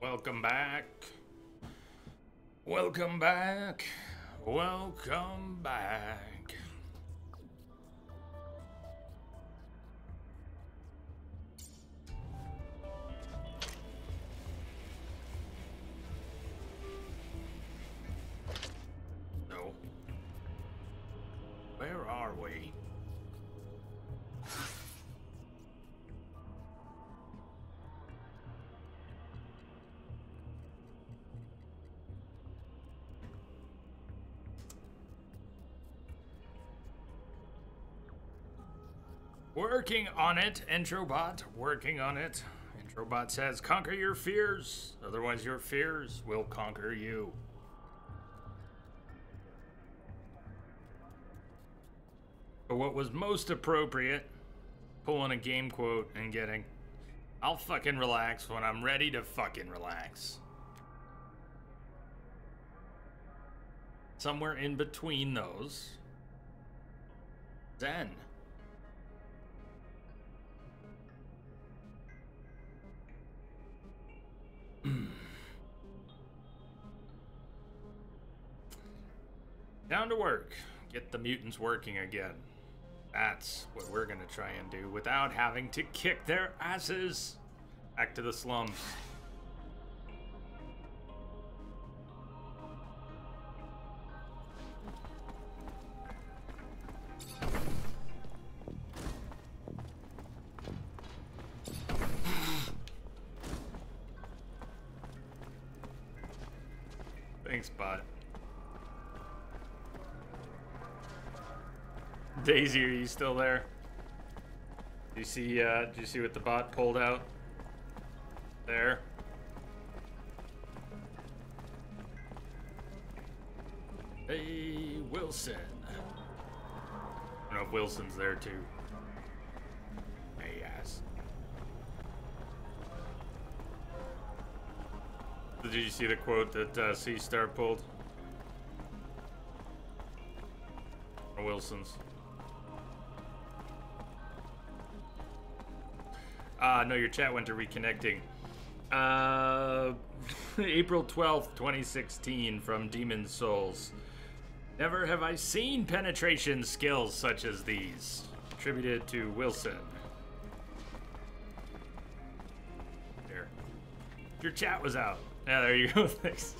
Welcome back. Welcome back. Welcome back. So, where are we? Working on it, Introbot. Working on it. Introbot says, conquer your fears. Otherwise, your fears will conquer you. But what was most appropriate, pulling a game quote and getting, I'll fucking relax when I'm ready to fucking relax. Somewhere in between those, Zen. Down to work. Get the mutants working again. That's what we're gonna try and do without having to kick their asses. Back to the slums. Thanks, bot. Daisy, are you still there? Do you see what the bot pulled out? There. Hey, Wilson. I don't know if Wilson's there too. Hey, yes. Did you see the quote that C-Star pulled? Or Wilson's. No, your chat went to reconnecting. April 12th, 2016 from Demon Souls. Never have I seen penetration skills such as these. Attributed to Wilson. There. Your chat was out. Yeah, there you go. Thanks.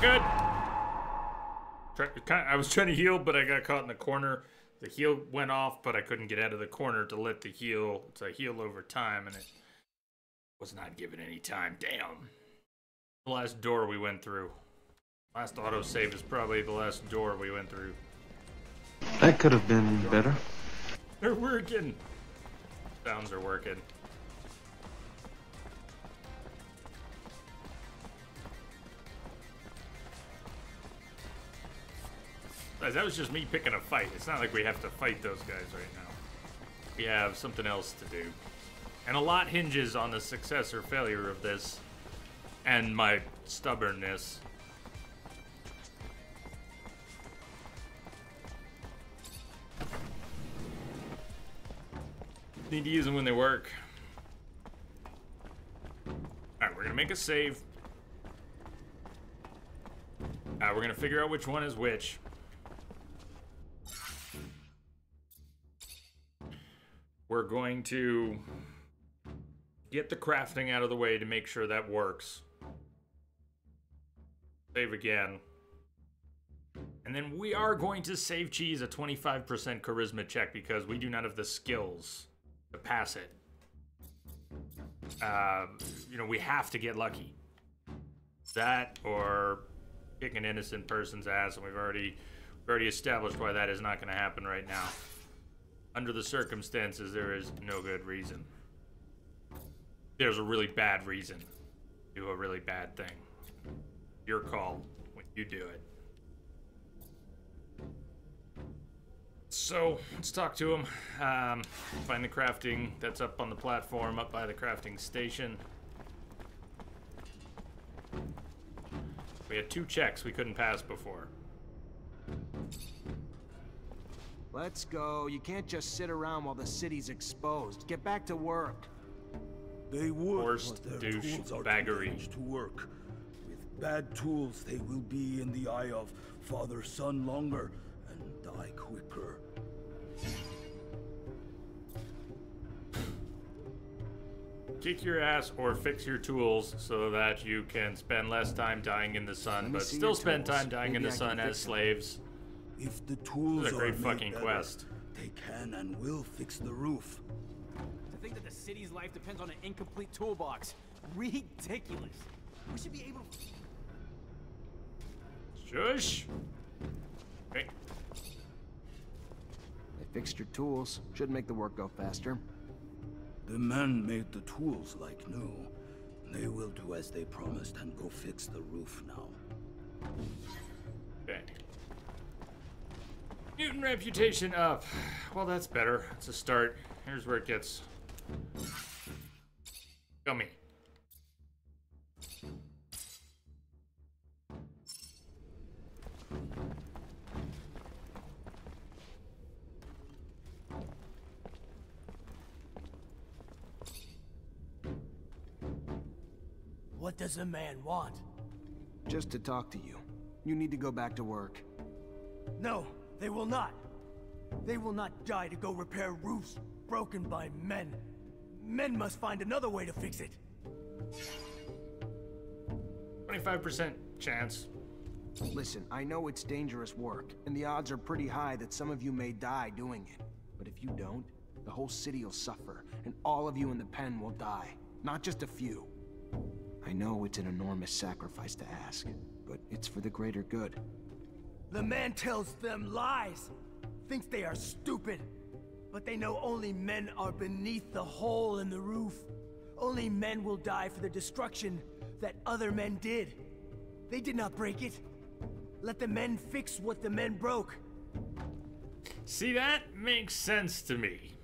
Good. I was trying to heal, but I got caught in the corner. The heal went off, but I couldn't get out of the corner to let the heal. It's a heal over time, and it was not given any time. Damn. The last door we went through. Last autosave is probably the last door we went through. That could have been better. They're working. Sounds are working. That was just me picking a fight. It's not like we have to fight those guys right now. We have something else to do. And a lot hinges on the success or failure of this. And my stubbornness. Need to use them when they work. Alright, we're gonna make a save. We're gonna figure out which one is which. We're going to get the crafting out of the way to make sure that works. Save again. And then we are going to save Cheese a 25% charisma check because we do not have the skills to pass it. You know, we have to get lucky. That or kick an innocent person's ass, and we've already established why that is not going to happen right now. Under the circumstances, there is no good reason. There's a really bad reason to do a really bad thing. Your call when you do it. So, let's talk to him. Find the crafting that's up on the platform, up by the crafting station. We had 2 checks we couldn't pass before. Let's go. You can't just sit around while the city's exposed. Get back to work. They would, Forced but their douche tools are baggery. too aged to work. With bad tools, they will be in the eye of father-son longer and die quicker. Kick your ass or fix your tools so that you can spend less time dying in the sun, but still spend time dying in the sun as slaves. If the tools This is a great are made fucking better, quest. they can and will fix the roof. To think that the city's life depends on an incomplete toolbox. Ridiculous. We should be able to... Shush. Okay. They fixed your tools. Should make the work go faster. The men made the tools like new. They will do as they promised and go fix the roof now. Okay. Mutant reputation up. Well, that's better. It's a start. Here's where it gets gummy. What does a man want? Just to talk to you. You need to go back to work. No, they will not. They will not die to go repair roofs broken by men. Men must find another way to fix it. 25% chance. Listen, I know it's dangerous work, and the odds are pretty high that some of you may die doing it. But if you don't, the whole city will suffer, and all of you in the pen will die. Not just a few. I know it's an enormous sacrifice to ask, but it's for the greater good. The man tells them lies. Thinks they are stupid. But they know only men are beneath the hole in the roof. Only men will die for the destruction that other men did. They did not break it. Let the men fix what the men broke. See, that makes sense to me.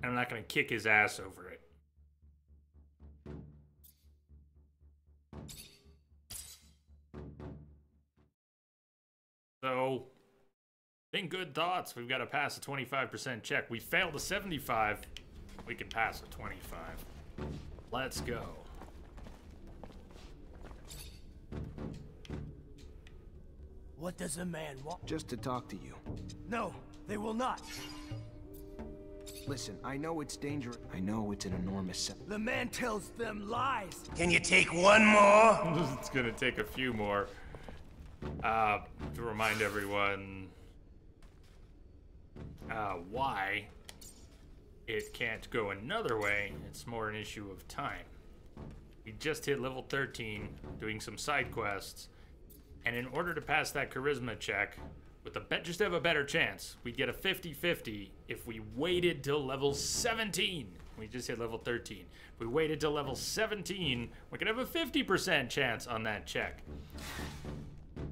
I'm not gonna kick his ass over it. So, think good thoughts. We've got to pass a 25% check. We failed a 75. We can pass a 25. Let's go. What does a man want? Just to talk to you. No, they will not. Listen, I know it's dangerous. I know it's an enormous The man tells them lies. Can you take one more? It's gonna take a few more. To remind everyone why it can't go another way. It's more an issue of time. We just hit level 13 doing some side quests, and in order to pass that charisma check with a bet, just have a better chance, we'd get a 50-50 if we waited till level 17. We just hit level 13. If we waited till level 17, we could have a 50% chance on that check.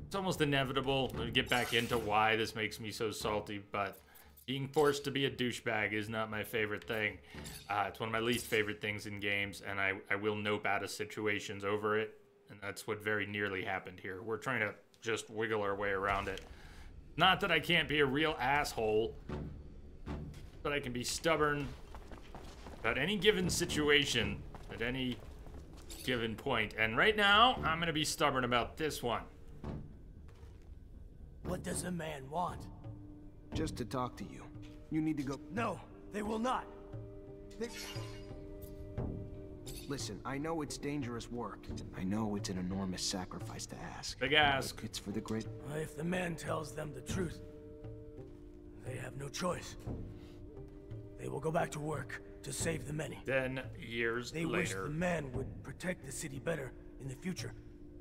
It's almost inevitable to get back into why this makes me so salty, but being forced to be a douchebag is not my favorite thing. It's one of my least favorite things in games, and I will nope out of situations over it, and that's what very nearly happened here. We're trying to just wiggle our way around it. Not that I can't be a real asshole, but I can be stubborn about any given situation at any given point. And right now, I'm going to be stubborn about this one. What does a man want? Just to talk to you. You need to go. No, they will not. Listen, I know it's dangerous work. I know it's an enormous sacrifice to ask. Big ask. It's for the great... If the man tells them the truth, they have no choice. They will go back to work to save the many. 10 years They wish later. the man would protect the city better in the future,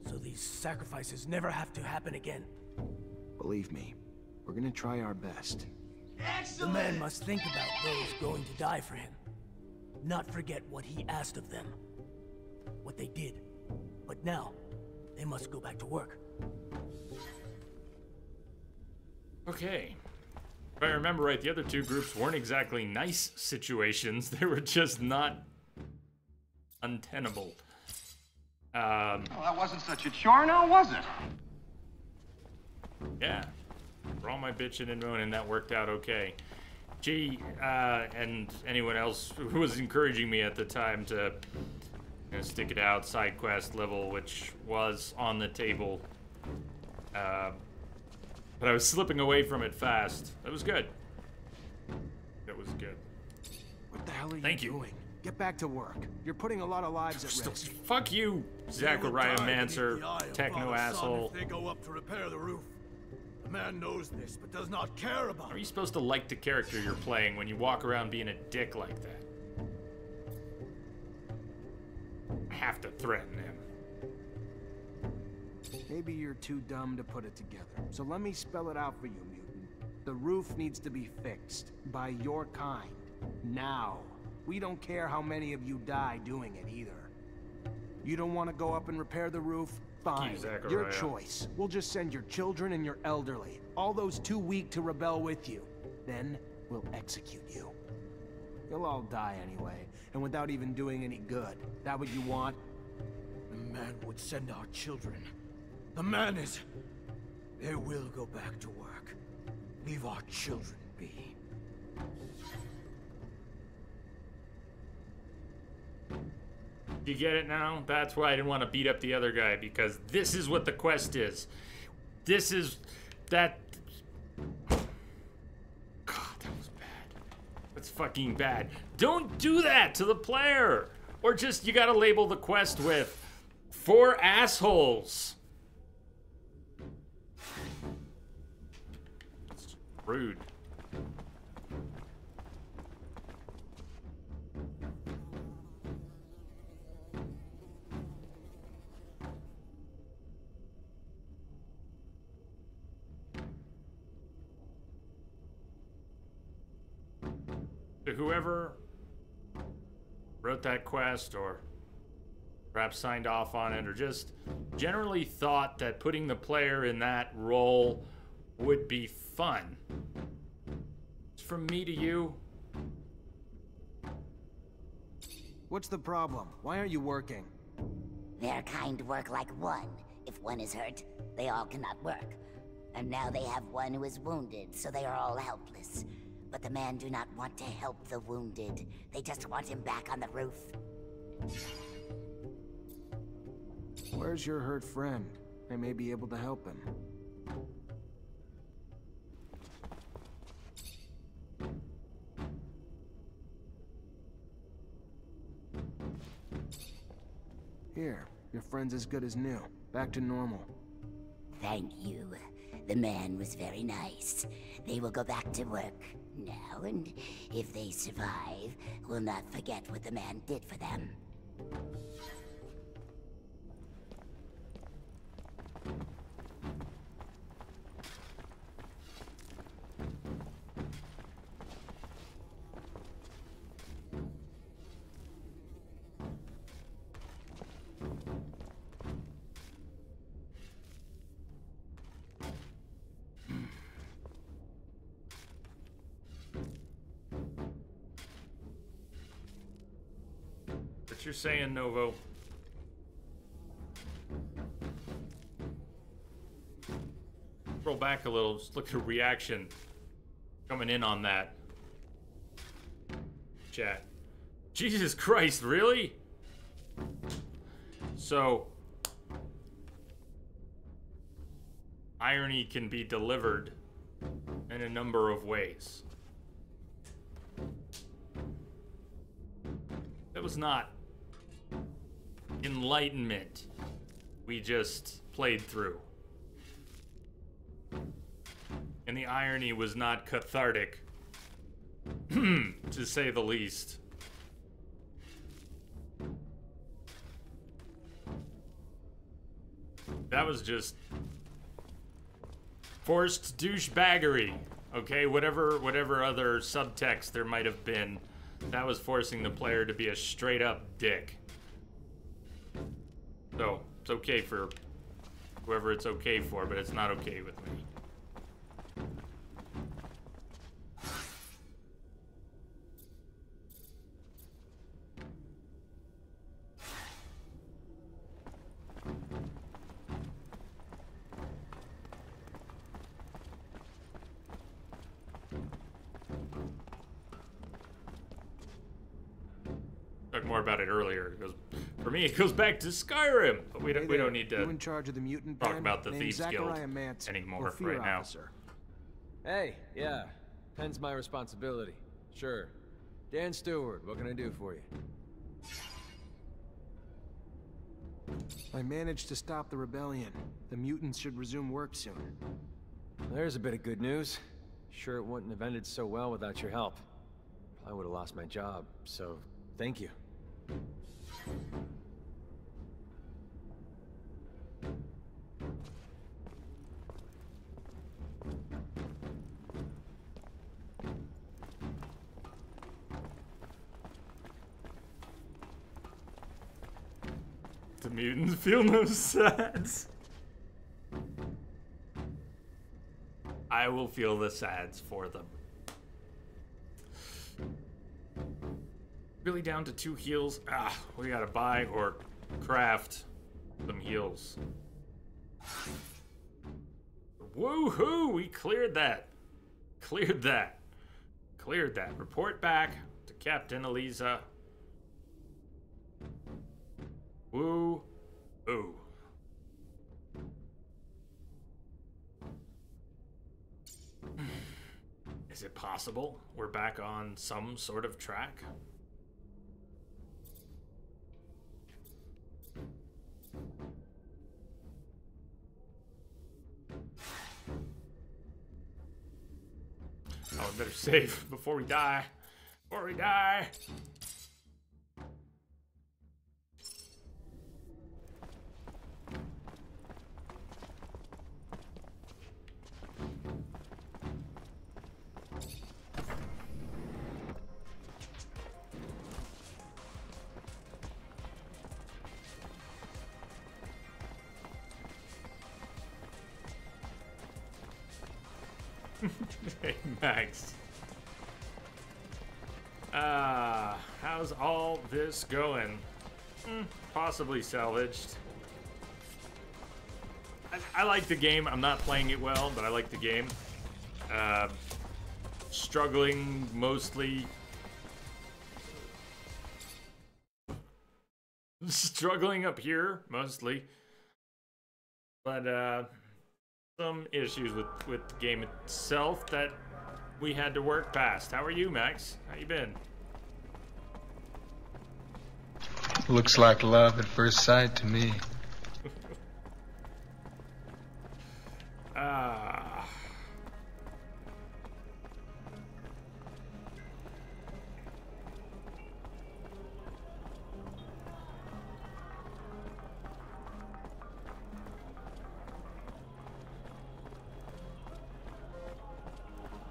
so these sacrifices never have to happen again. Believe me, we're gonna try our best. The man must think about those going to die for him. Not forget what he asked of them. What they did. But now, they must go back to work. Okay. If I remember right, the other two groups weren't exactly nice situations. They were just not untenable. Well, that wasn't such a chore now, was it? Yeah. For all my bitching and moaning, that worked out okay. Gee, and anyone else who was encouraging me at the time to stick it out, side quest level, which was on the table. But I was slipping away from it fast. That was good. That was good. What the hell are Thank you. doing? Get back to work. You're putting a lot of lives at risk. Fuck you, Zachariah Mancer, techno asshole. If they go up to repair the roof. The man knows this, but does not care about How are it. you supposed to like the character you're playing when you walk around being a dick like that? I have to threaten him. Maybe you're too dumb to put it together. So let me spell it out for you, mutant. The roof needs to be fixed. By your kind. Now. We don't care how many of you die doing it either. You don't want to go up and repair the roof? Fine. Zachariah. Your choice. We'll just send your children and your elderly. All those too weak to rebel with you. Then we'll execute you. You'll all die anyway, and without even doing any good. That what you want? The man would send our children. The man is... They will go back to work. Leave our children be. You get it now? That's why I didn't want to beat up the other guy, because this is what the quest is. This is... that... God, that was bad. That's fucking bad. Don't do that to the player! Or just, you gotta label the quest with, for assholes. It's rude. To whoever wrote that quest, or perhaps signed off on it, or just generally thought that putting the player in that role would be fun. It's from me to you. What's the problem? Why aren't you working? Their kind work like one. If one is hurt, they all cannot work. And now they have one who is wounded, so they are all helpless. But the men do not want to help the wounded. They just want him back on the roof. Where's your hurt friend? I may be able to help him. Here, your friend's as good as new. Back to normal. Thank you. The man was very nice. They will go back to work now, and if they survive, will not forget what the man did for them. What you're saying, Novo? Roll back a little, just look at the reaction coming in on that. Chat. Jesus Christ, really? So, irony can be delivered in a number of ways. That was not enlightenment we just played through. And the irony was not cathartic, to say the least. That was just forced douchebaggery. Okay, whatever other subtext there might have been, that was forcing the player to be a straight up dick. So, it's okay for whoever it's okay for, but it's not okay with me. Talked more about it earlier. It goes, for me, it goes back to Skyrim, but we don't need to You in charge of the mutant talk band? about the Named Thieves Guild Zachariah Mance, anymore Ophir right now. officer. Hey, yeah. Pen's my responsibility. Sure. Dan Stewart, what can I do for you? I managed to stop the rebellion. The mutants should resume work soon. There's a bit of good news. Sure it wouldn't have ended so well without your help. I would have lost my job, so thank you. The mutants feel no sads. I will feel the sads for them. Really down to 2 heals. Ah, we gotta buy or craft some heals. Woohoo! We cleared that. Cleared that. Cleared that. Report back to Captain Eliza. Woo. Ooh. Is it possible we're back on some sort of track? Oh, I better save before we die. Before we die. Hey, Max. How's all this going? Possibly salvaged. I like the game. I'm not playing it well, but I like the game. Struggling mostly. Struggling up here, mostly. But, some issues with the game itself that we had to work past. How are you, Max? How you been? Looks like love at first sight to me.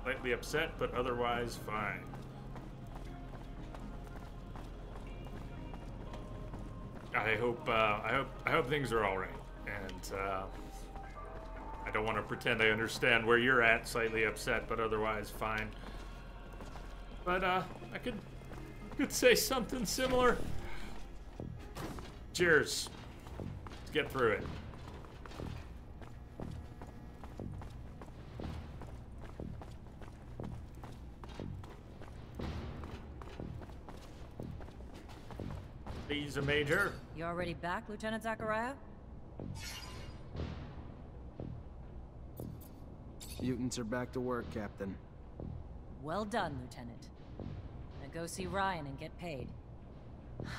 Slightly upset, but otherwise fine. I hope things are all right, and I don't want to pretend I understand where you're at. Slightly upset, but otherwise fine. But I could say something similar. Cheers. Let's get through it. He's a major. You already back, Lieutenant Zachariah? Mutants are back to work, Captain. Well done, Lieutenant. Now go see Ryan and get paid. I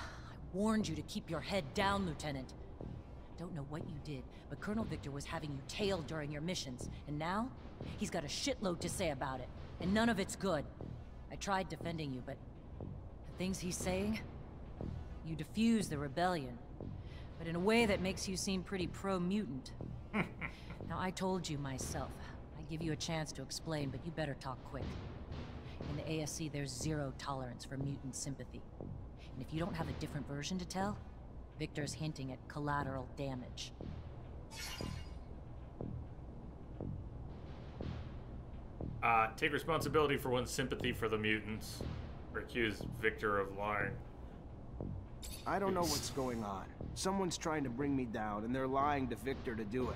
warned you to keep your head down, Lieutenant. Don't know what you did, but Colonel Victor was having you tailed during your missions, and now he's got a shitload to say about it, and none of it's good. I tried defending you, but the things he's saying, you defuse the rebellion, but in a way that makes you seem pretty pro-mutant. Now, I told you myself, I'd give you a chance to explain, but you better talk quick. In the ASC, there's zero tolerance for mutant sympathy. And if you don't have a different version to tell, Victor's hinting at collateral damage. Take responsibility for one's sympathy for the mutants. Or accuse Victor of lying. I don't know what's going on. Someone's trying to bring me down, and they're lying to Victor to do it.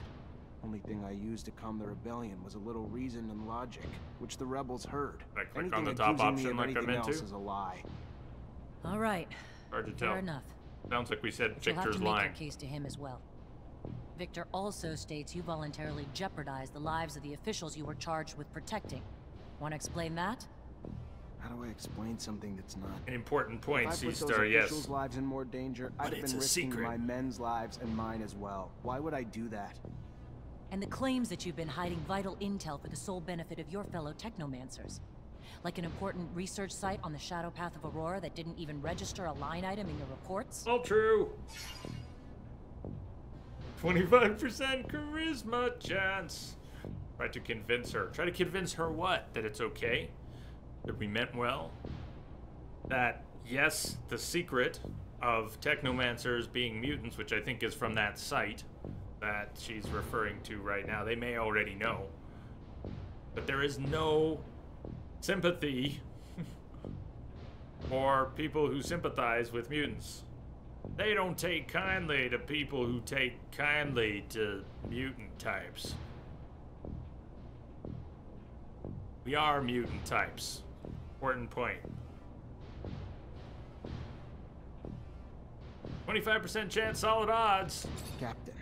Only thing I used to calm the rebellion was a little reason and logic, which the rebels heard. I click Anything on the top accusing me option of like anything I'm into? else is a lie. All right. Hard to tell. Fair enough. Sounds like we said But you'll have Victor's to make lying. your case to him as well. Victor also states you voluntarily jeopardized the lives of the officials you were charged with protecting. Want to explain that? How do I explain something that's not? An important point, If I put C-Star, those yes. officials' lives in more danger, I'd have it's been a risking secret. my men's lives and mine as well. Why would I do that? And the claims that you've been hiding vital intel for the sole benefit of your fellow Technomancers. Like an important research site on the shadow path of Aurora that didn't even register a line item in your reports? All true. 25% charisma chance. Try to convince her. Try to convince her what? That it's okay? That we meant well? That, yes, the secret of Technomancers being mutants, which I think is from that site that she's referring to right now, they may already know. But there is no sympathy for people who sympathize with mutants. They don't take kindly to people who take kindly to mutant types. We are mutant types. Important point. 25% chance, solid odds. Captain,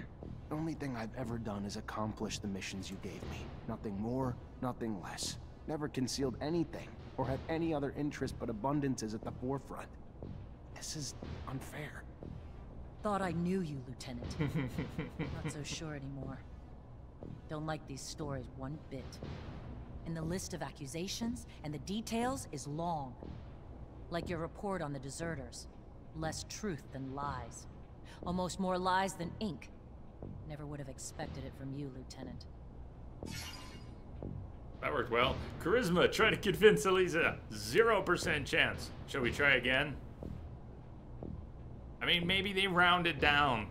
the only thing I've ever done is accomplish the missions you gave me. Nothing more, nothing less. Never concealed anything, or had any other interest but abundances at the forefront. This is unfair. Thought I knew you, Lieutenant. Not so sure anymore. Don't like these stories one bit. And the list of accusations and the details is long. Like your report on the deserters. Less truth than lies. Almost more lies than ink. Never would have expected it from you, Lieutenant. That worked well. Charisma, try to convince Elisa. 0% chance. Shall we try again? I mean, maybe they rounded down.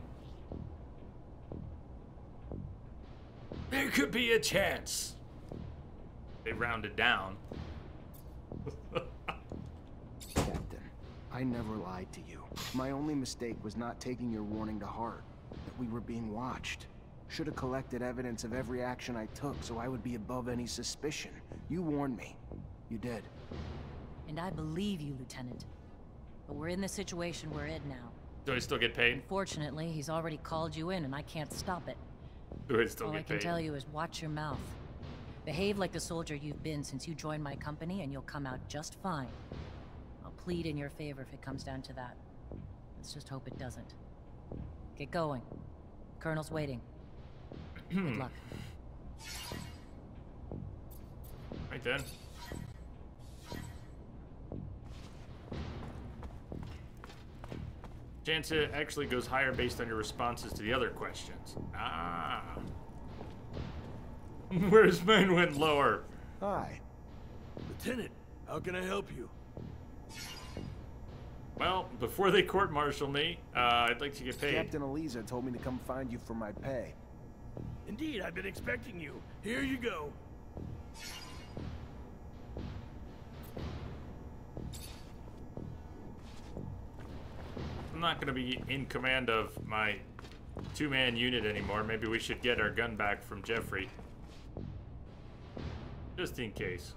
There could be a chance. They rounded down. Captain, I never lied to you. My only mistake was not taking your warning to heart. That we were being watched. Should have collected evidence of every action I took so I would be above any suspicion. You warned me. You did. And I believe you, Lieutenant. But we're in the situation we're in now. Do I still get paid? Fortunately, he's already called you in and I can't stop it. Do I still All I get can paid? tell you is watch your mouth. Behave like the soldier you've been since you joined my company and you'll come out just fine. I'll plead in your favor if it comes down to that. Let's just hope it doesn't. Get going. Colonel's waiting. Good luck. Right then. Chance it actually goes higher based on your responses to the other questions. Ah. Whereas mine went lower. Hi. Lieutenant, how can I help you? Well, before they court-martial me, I'd like to get paid. Captain Elisa told me to come find you for my pay. Indeed, I've been expecting you. Here you go. I'm not going to be in command of my two-man unit anymore. Maybe we should get our gun back from Jeffrey. Just in case.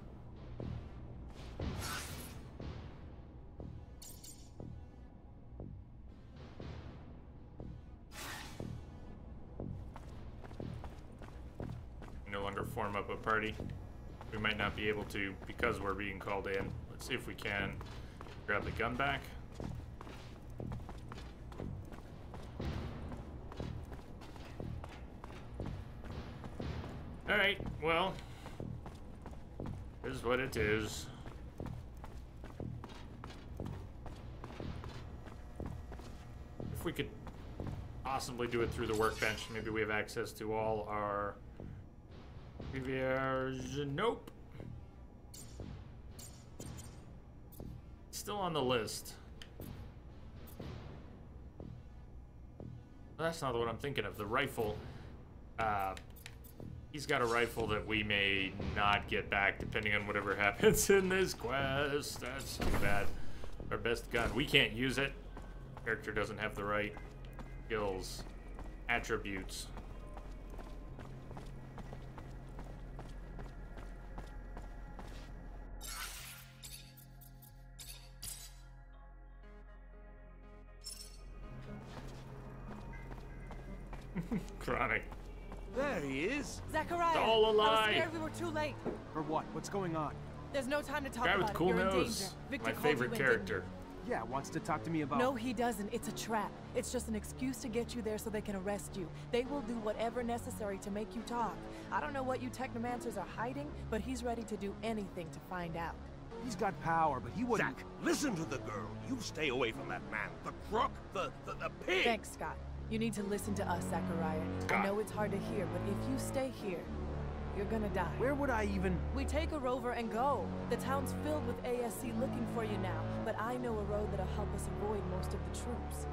No longer form up a party. We might not be able to because we're being called in. Let's see if we can grab the gun back. Alright, well, is what it is. If we could possibly do it through the workbench, maybe we have access to all our PVRs. Nope. Still on the list. That's not what I'm thinking of. The rifle. He's got a rifle that we may not get back depending on whatever happens in this quest. That's too bad. Our best gun. We can't use it. Character doesn't have the right skills, attributes. Chronic. There he is. Zachariah! It's all a lie. I was scared we were too late. For what? What's going on? There's no time to talk Guy about with it. cool You're in danger. nose. Victor My called you favorite in, didn't character. Yeah, wants to talk to me about... No, he doesn't. It's a trap. It's just an excuse to get you there so they can arrest you. They will do whatever necessary to make you talk. I don't know what you Technomancers are hiding, but he's ready to do anything to find out. He's got power, but he wouldn't... Zach, listen to the girl. You stay away from that man. The crook, the pig. Thanks, Scott. You need to listen to us, Zachariah. Scott. I know it's hard to hear, but if you stay here, you're gonna die. Where would I even... We take a rover and go. The town's filled with ASC looking for you now, but I know a road that'll help us avoid most of the troops.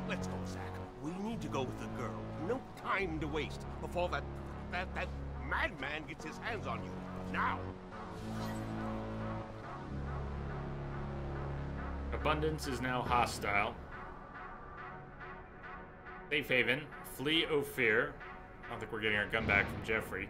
Let's go, Zach. We need to go with the girl. No time to waste before that madman gets his hands on you. Now. Abundance is now hostile. Safe haven. Flee Ophir. I don't think we're getting our gun back from Jeffrey.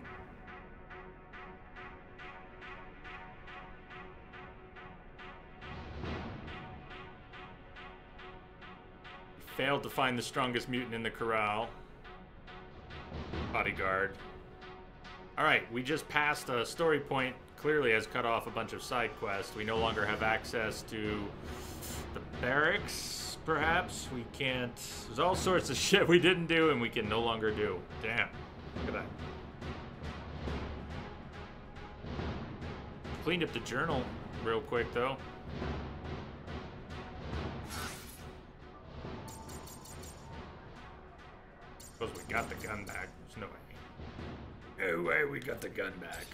Failed to find the strongest mutant in the corral. Bodyguard. Alright, we just passed a story point. Clearly has cut off a bunch of side quests. We no longer have access to the barracks, perhaps. We can't... There's all sorts of shit we didn't do and we can no longer do. Damn. Look at that. Cleaned up the journal real quick, though. Suppose we got the gun back. There's no way. No way we got the gun back.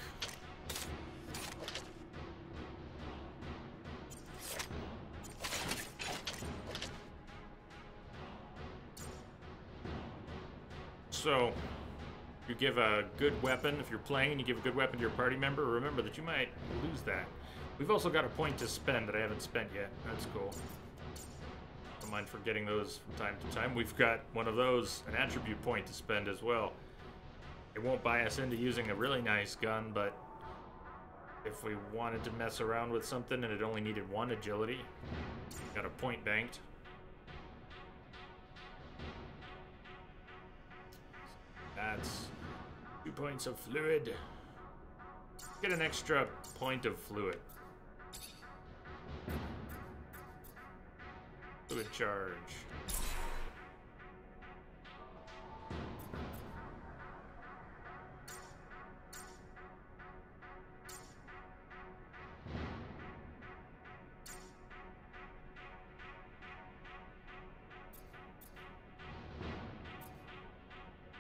So, you give a good weapon, if you're playing and you give a good weapon to your party member, remember that you might lose that. We've also got a point to spend that I haven't spent yet. That's cool. Don't mind forgetting those from time to time. We've got one of those, an attribute point to spend as well. It won't buy us into using a really nice gun, but if we wanted to mess around with something and it only needed one agility, got a point banked. That's 2 points of fluid. Get an extra point of fluid. Fluid charge.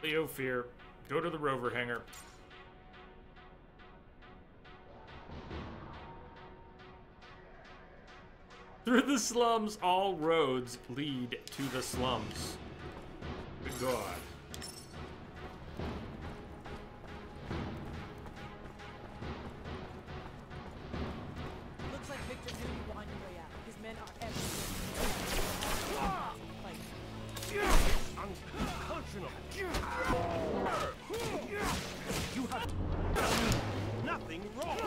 Leo Fear, go to the rover hangar. Through the slums, all roads lead to the slums. Good God. Looks like Victor knew you were on your way out. His men are everywhere. Unconscionable. You have done nothing wrong.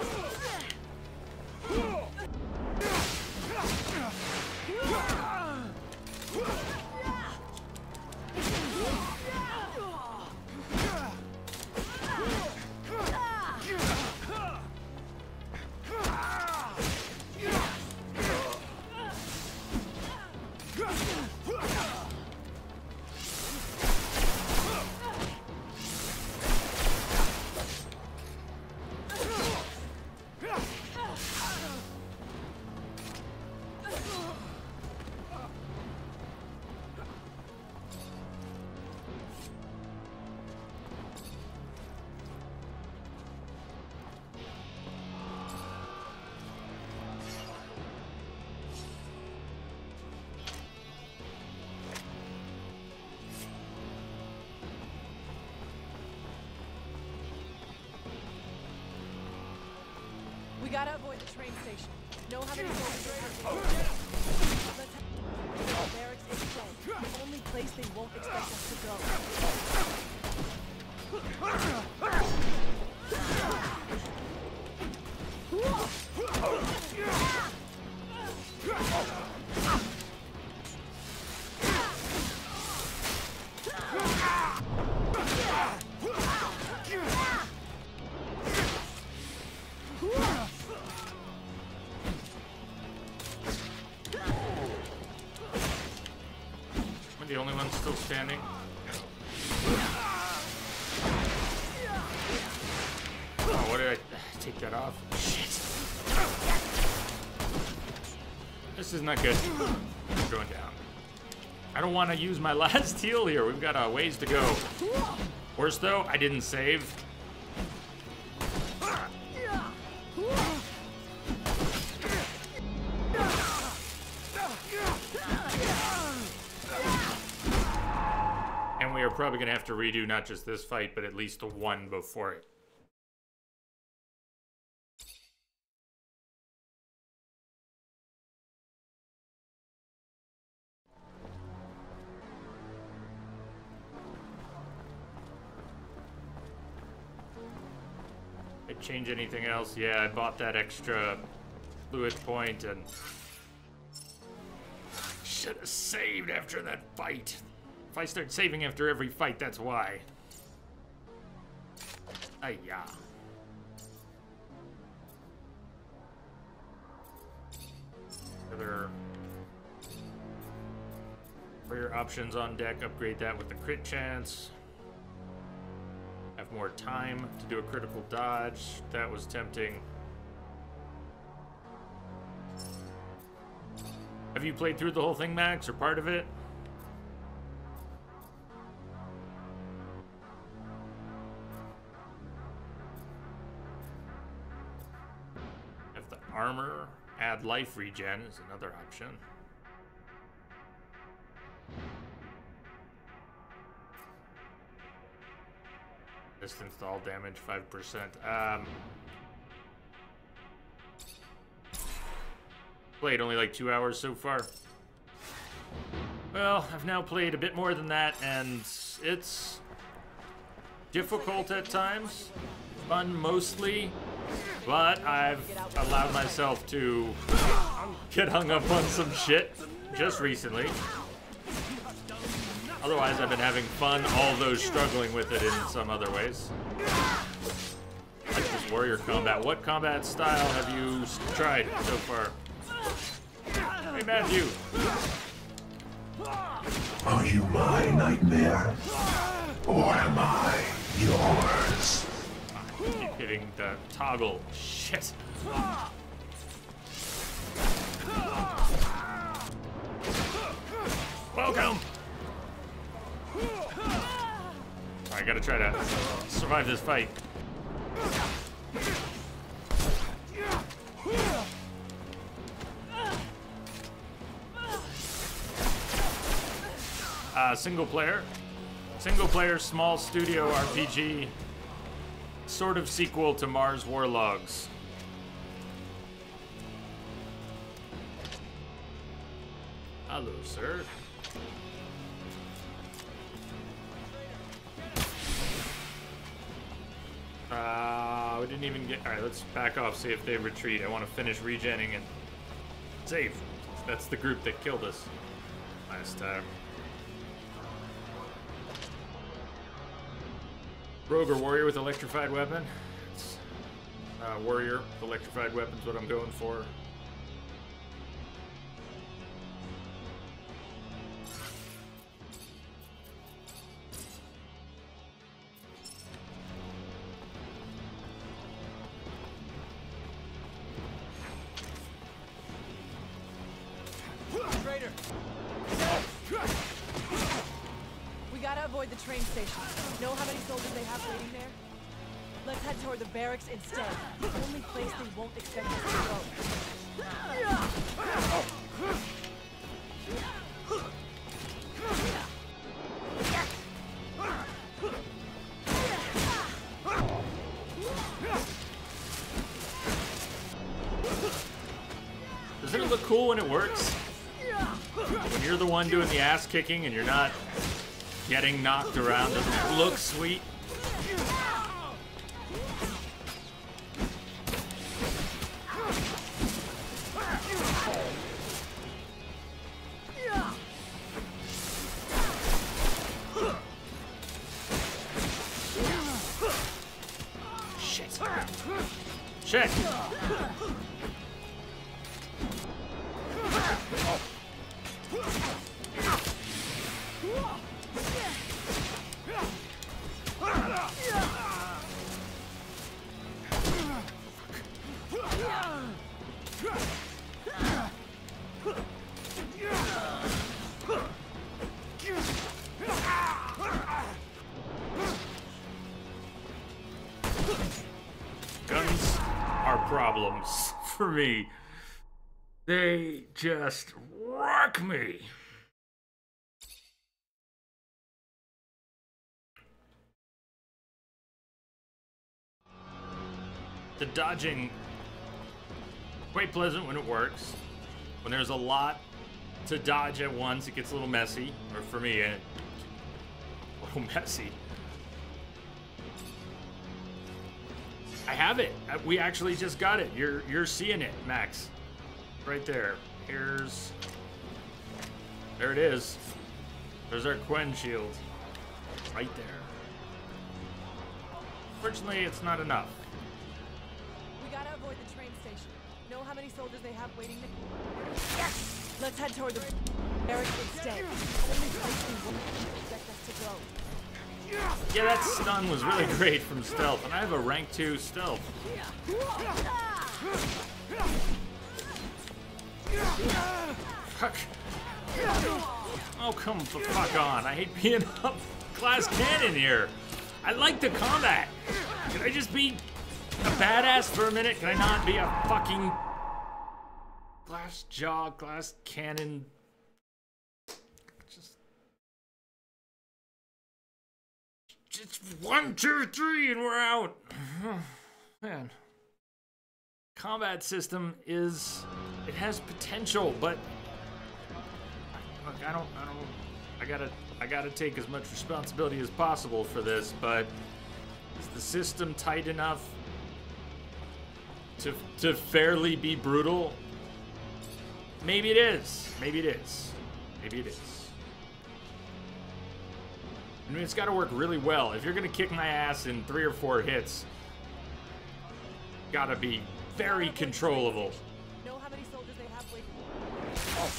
gotta avoid the train station. Know how many soldiers are Let's head to the barracks instead. The only place they won't expect us to go. Am I the only one still standing? Oh, what did I take that off? Shit. This is not good. I'm going down. I don't want to use my last heal here. We've got a ways to go. Worse though, I didn't save. And we are probably going to have to redo not just this fight, but at least the one before it. Change anything else? Yeah, I bought that extra fluid point and should have saved after that fight. If I start saving after every fight, that's why. Ay-ya. Other warrior options on deck, upgrade that with the crit chance. Have more time to do a critical dodge. That was tempting. Have you played through the whole thing, Max, or part of it? Have the armor, add life regen is another option. Distance to all damage, 5%. Played only like 2 hours so far. Well, I've now played a bit more than that, and it's difficult at times, fun mostly, but I've allowed myself to get hung up on some shit just recently. Otherwise, I've been having fun, although struggling with it in some other ways. Like this warrior combat. What combat style have you tried so far? Hey, Matthew. Are you my nightmare? Or am I yours? I keep hitting the toggle. Shit. Welcome. I gotta try to survive this fight. Single player, small studio RPG, sort of sequel to Mars Warlogs. Hello, sir. We didn't even get... Alright, let's back off, see if they retreat. I want to finish regenning and save. That's the group that killed us last time. Rogue or warrior with electrified weapon? It's, warrior with electrified weapon's what I'm going for. Avoid the train station. Know how many soldiers they have waiting there? Let's head toward the barracks instead. The only place they won't expect us to go. Doesn't it look cool when it works? When you're the one doing the ass kicking and you're not getting knocked around, doesn't it look sweet? Shit. Shit. Guns are problems for me. They just wreck me. The dodging, quite pleasant when it works. When there's a lot to dodge at once, it gets a little messy. Or for me, a little messy. I have it. We actually just got it. You're seeing it, Max. Right there. There it is. There's our Quen shield. Right there. Fortunately, it's not enough. We gotta avoid the train station. Know how many soldiers they have waiting to... Yes! Let's head toward the barracks instead. Only place we won't expect us to go. Yeah, that stun was really great from stealth, and I have a rank 2 stealth. Fuck. Oh, come the fuck on. I hate being up glass cannon here. I like the combat. Can I just be a badass for a minute? Can I not be a fucking glass jaw, glass cannon? Just 1, 2, 3, and we're out. Man. Combat system it has potential, but look, I gotta take as much responsibility as possible for this, but is the system tight enough to fairly be brutal? Maybe it is. Maybe it is. Maybe it is. I mean, it's got to work really well. If you're going to kick my ass in 3 or 4 hits, got to be very controllable. Know how many soldiers they have waiting? Oh.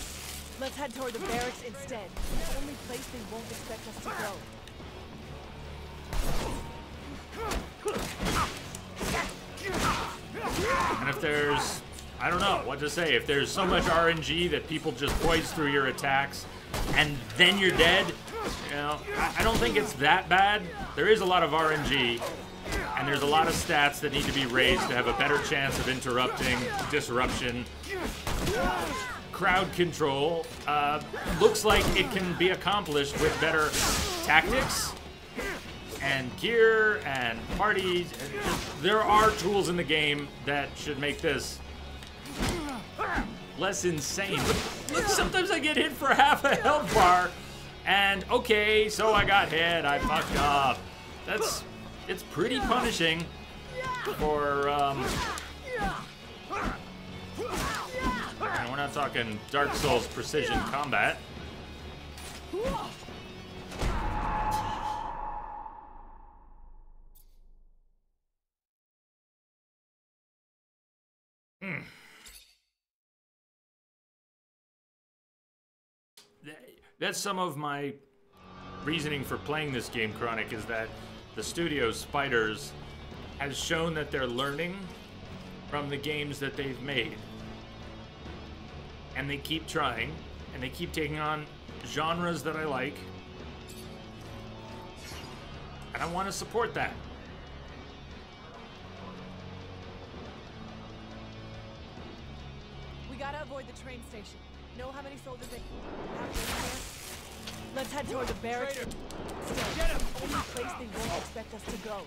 Let's head toward the barracks instead. The only place they won't expect us to go. And if there's, I don't know what to say, if there's so much RNG that people just poise through your attacks and then you're dead, you know, I don't think it's that bad. There is a lot of RNG, and there's a lot of stats that need to be raised to have a better chance of interrupting, disruption. Crowd control looks like it can be accomplished with better tactics and gear and parties. There are tools in the game that should make this less insane. But look, sometimes I get hit for half a health bar. And okay, so I got hit, I fucked up. It's pretty punishing for, and we're not talking Dark Souls precision combat. That's some of my reasoning for playing this game, Chronic, is that the studio, Spiders, has shown that they're learning from the games that they've made. And they keep trying, and they keep taking on genres that I like. And I want to support that. We gotta avoid the train station. Know how many soldiers they have waiting there? Let's head toward the barracks. Get him! Only place they won't expect us to go.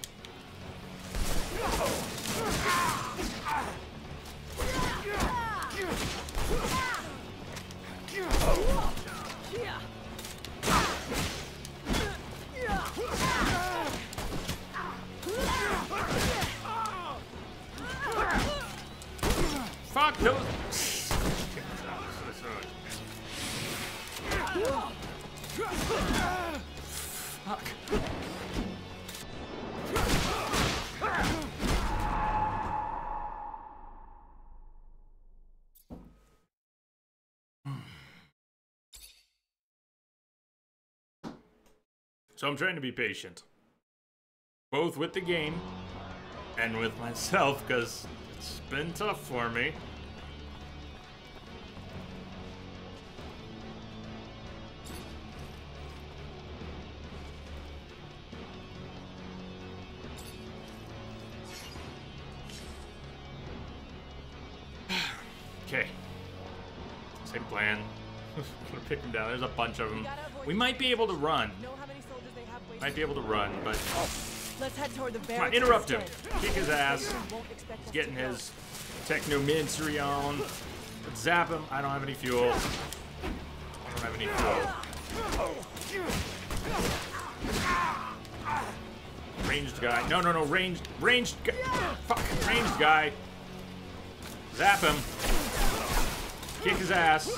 toes. Fuck. So I'm trying to be patient. Both with the game and with myself, because it's been tough for me. Okay. Same plan. Gonna pick them down. There's a bunch of them. We might be able to run. Might be able to run, but let's head toward the come on, interrupt him. Kick his ass. He's getting his Technomancer on. Let's zap him. I don't have any fuel. I don't have any fuel. Ranged guy. No, ranged guy. Fuck, ranged guy. Zap him. Kick his ass.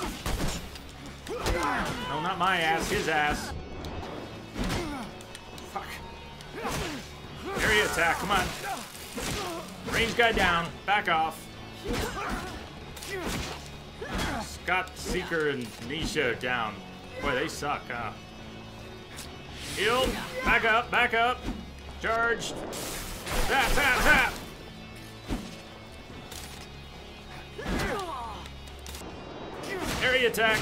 No, not my ass, his ass. Fuck. Area attack, come on. Range guy down, back off. Scott, Seeker, and Nisha down. Boy, they suck, huh? Heal, back up. Charged. Zap, zap, zap. Area attack.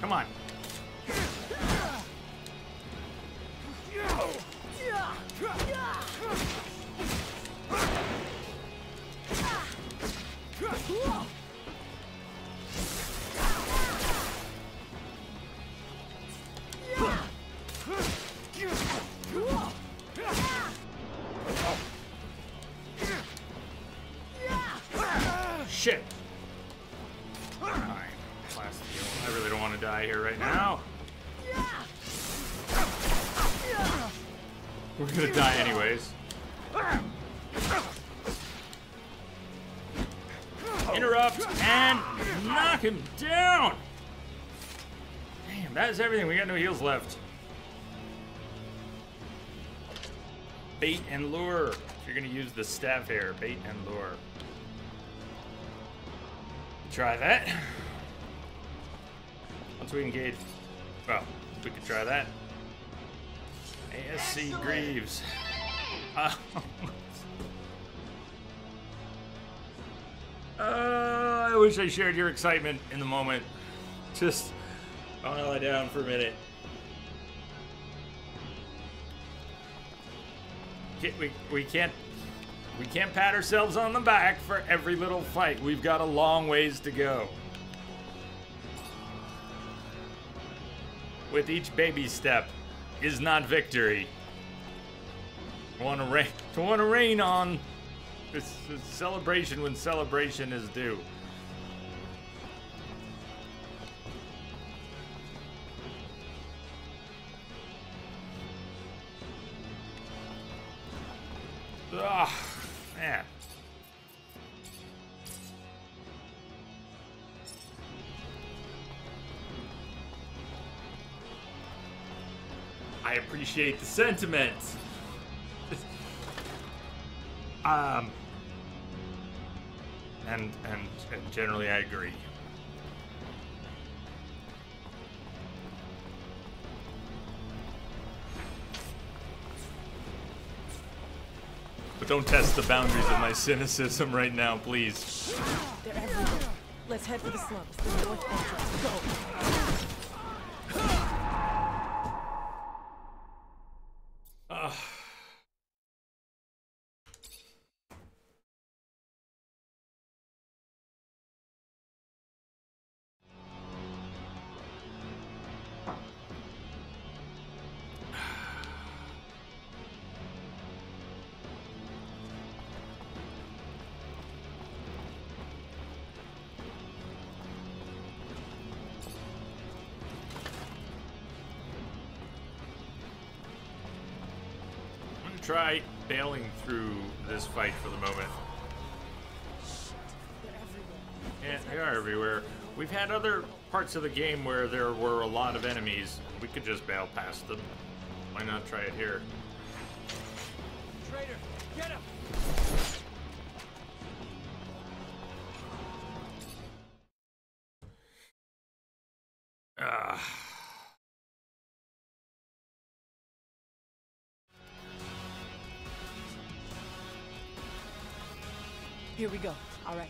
Come on. Shit. Alright, last heal. I really don't want to die here right now. We're gonna die anyways. Interrupt and knock him down! Damn, that is everything. We got no heals left. Bait and lure. If you're gonna use the staff here, bait and lure. Try that. Once we engage, well, we could try that. ASC Greaves. I wish I shared your excitement in the moment. Just, I want to lie down for a minute. We can't pat ourselves on the back for every little fight. We've got a long ways to go. With each baby step is not victory. I want to rain on this celebration when celebration is due. Ugh, man. I appreciate the sentiment. And generally I agree. But don't test the boundaries of my cynicism right now, please. They're everywhere. Let's head for the slums. The north entrance. Go. try bailing through this fight for the moment. Yeah, they are everywhere. We've had other parts of the game where there were a lot of enemies. We could just bail past them. Why not try it here? Traitor, get him! Here we go. All right.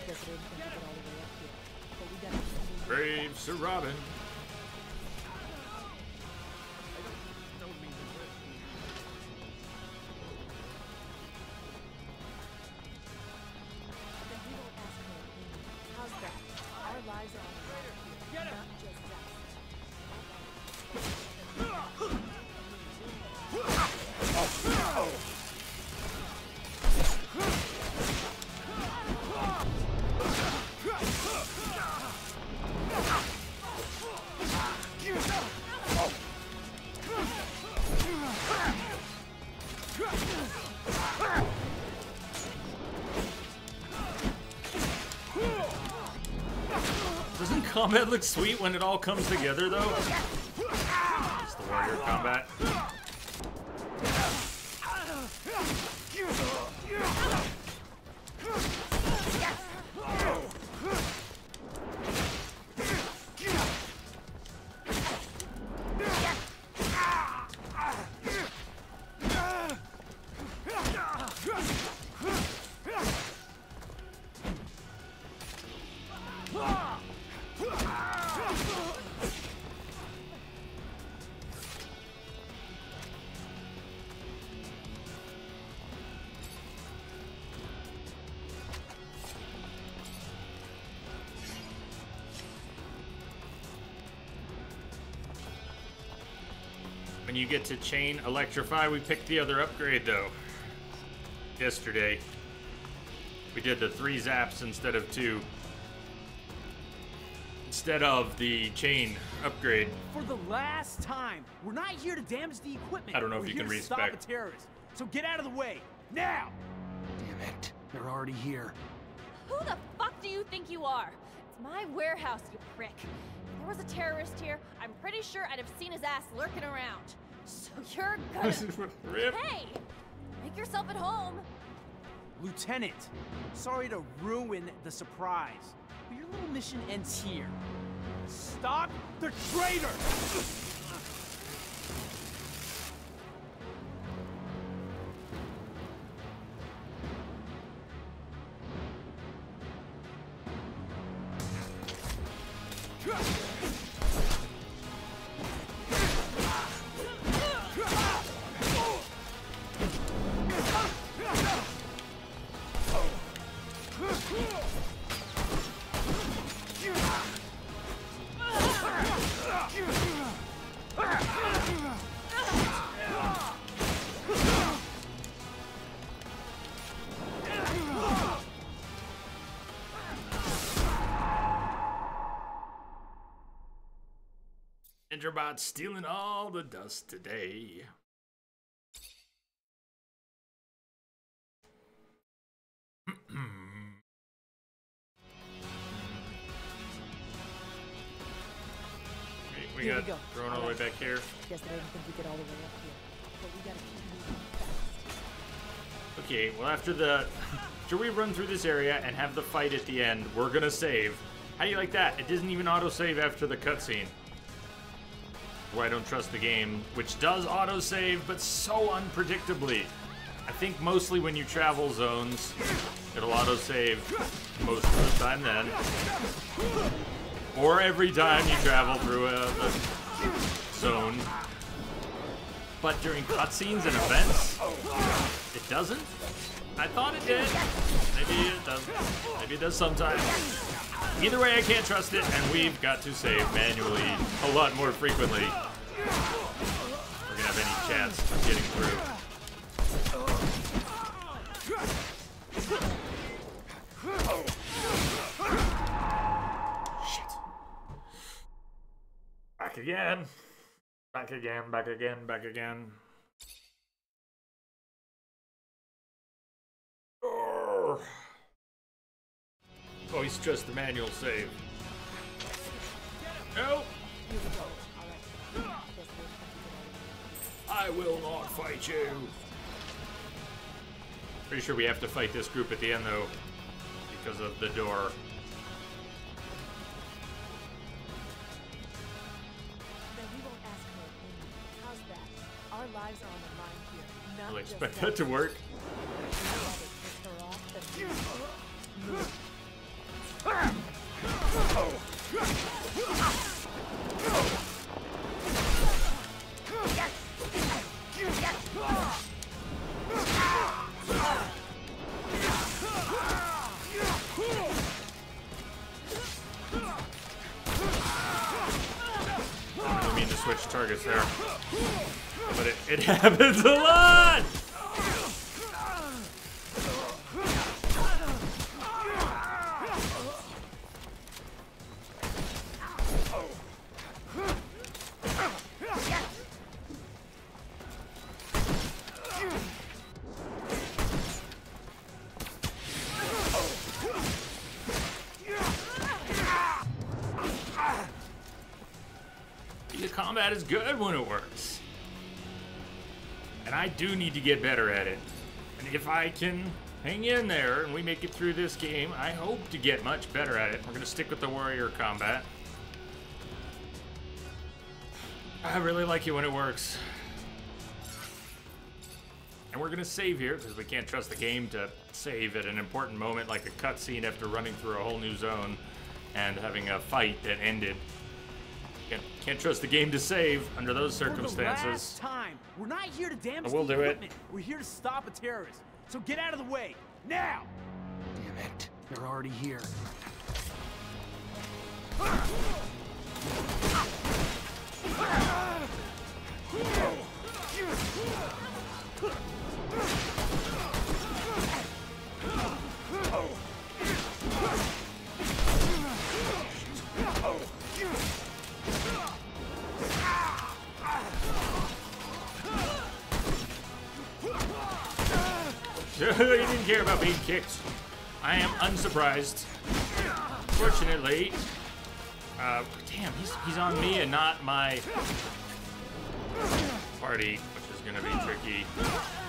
Guess I didn't think we get all the way up here. But we got to Brave Sir Robin. How's that? Our lives are on the line here. Not just that. Doesn't combat look sweet when it all comes together, though? It's the warrior combat. When you get to chain electrify, we picked the other upgrade though. Yesterday. We did the 3 zaps instead of 2. Instead of the chain upgrade. For the last time, we're not here to damage the equipment. I don't know if We're you here can to respect. stop a terrorist. So get out of the way, now! Damn it. They're already here. Who the fuck do you think you are? It's my warehouse, you prick. If there was a terrorist here, I'm pretty sure I'd have seen his ass lurking around. So you're gonna... Rip. Hey! Make yourself at home. Lieutenant, sorry to ruin the surprise, but your little mission ends here. Stop the traitor! Ninjabot stealing all the dust today. We Here got we go. thrown all the way back here. Guess I didn't think we get all the way up here. But we got to keep moving fast. Okay, well after we run through this area and have the fight at the end, we're gonna save. How do you like that? It doesn't even auto-save after the cutscene. Why I don't trust the game, which does auto-save, but so unpredictably. I think mostly when you travel zones, it'll auto-save most of the time then. Or every time you travel through a zone. But during cutscenes and events, it doesn't? I thought it did. Maybe it doesn't. Maybe it does sometimes. Either way, I can't trust it, and we've got to save manually a lot more frequently. We're gonna have any chance of getting through. Shit. Back again. Back again, back again, back again. Oh, he's just the manual save. No. I will not fight you. Pretty sure we have to fight this group at the end, though, because of the door. Our lives are on the line here. I'll expect that to work. I didn't mean to switch targets there. But it happens a lot! The combat is good when it works. And I do need to get better at it. And if I can hang in there and we make it through this game, I hope to get much better at it. We're going to stick with the warrior combat. I really like it when it works. And we're going to save here because we can't trust the game to save at an important moment like a cutscene after running through a whole new zone and having a fight that ended. Can't trust the game to save under those circumstances. For the last time, we're not here to damage we'll the do equipment. it. We're here to stop a terrorist. So get out of the way now. Damn it. They're already here. He didn't care about being kicked. I am unsurprised. Fortunately, damn, he's on me and not my party, which is gonna be tricky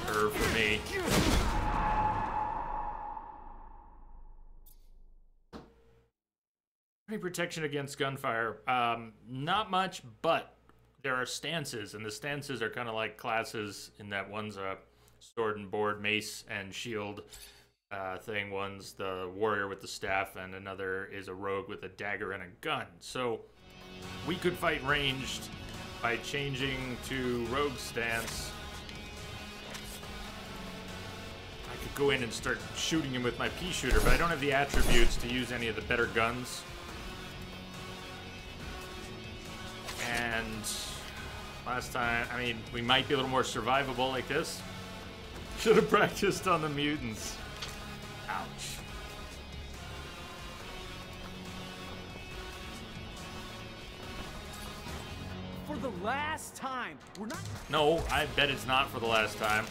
for me. Any protection against gunfire? Not much, but there are stances, and the stances are kind of like classes in that one's a sword and board, mace and shield thing. One's the warrior with the staff, and another is a rogue with a dagger and a gun. So we could fight ranged by changing to rogue stance. I could go in and start shooting him with my pea shooter, but I don't have the attributes to use any of the better guns. And last time, I mean, we might be a little more survivable like this. Should have practiced on the mutants. Ouch. For the last time, we're not. No, I bet it's not for the last time.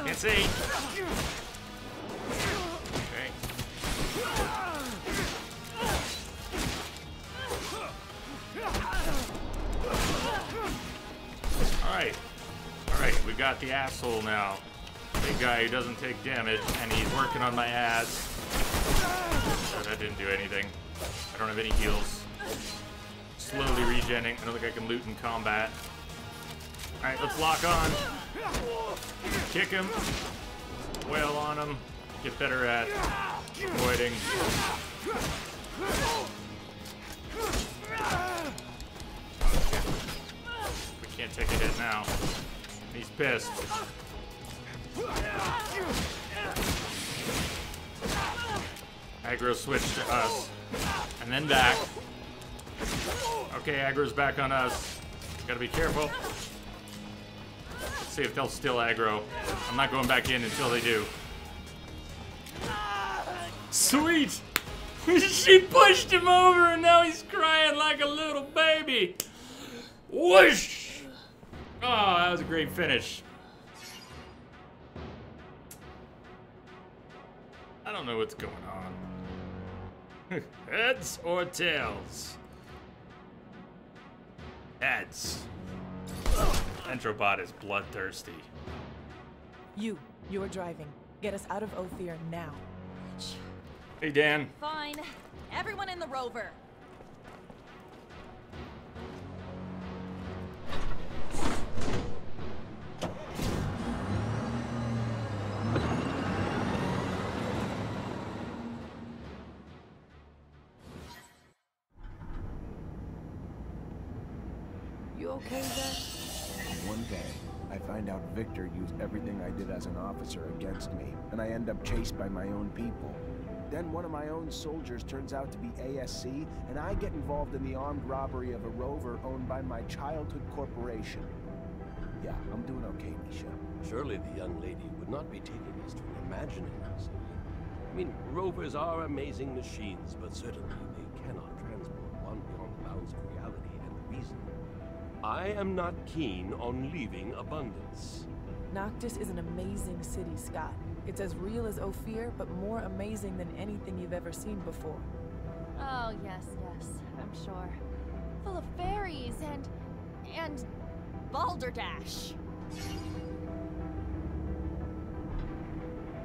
Can't see. Okay. Alright, we got the asshole now. Big guy who doesn't take damage, and he's working on my ads. So that didn't do anything. I don't have any heals. Slowly regenning. I don't think I can loot in combat. Alright, let's lock on. Kick him. Wail on him. Get better at avoiding. We can't take a hit now. He's pissed. Aggro switched to us. And then back. Okay, aggro's back on us. Gotta be careful. See if they'll still aggro. I'm not going back in until they do. Sweet! She pushed him over and now he's crying like a little baby. Whoosh! Oh, that was a great finish. I don't know what's going on. Heads or tails? Heads. Entrobot is bloodthirsty. You're driving. Get us out of Ophir now. Hey, Dan. Fine. Everyone in the rover. You okay, Zach? One day, I find out Victor used everything I did as an officer against me, and I end up chased by my own people. Then one of my own soldiers turns out to be ASC, and I get involved in the armed robbery of a rover owned by my childhood corporation. Yeah, I'm doing okay, Misha. Surely the young lady would not be taking us to an imaginary city. I mean, rovers are amazing machines, but certainly they cannot transport one beyond the bounds of reality and reason. I am not keen on leaving Abundance. Noctis is an amazing city, Scott. It's as real as Ophir, but more amazing than anything you've ever seen before. Oh, yes, I'm sure. Full of fairies and balderdash.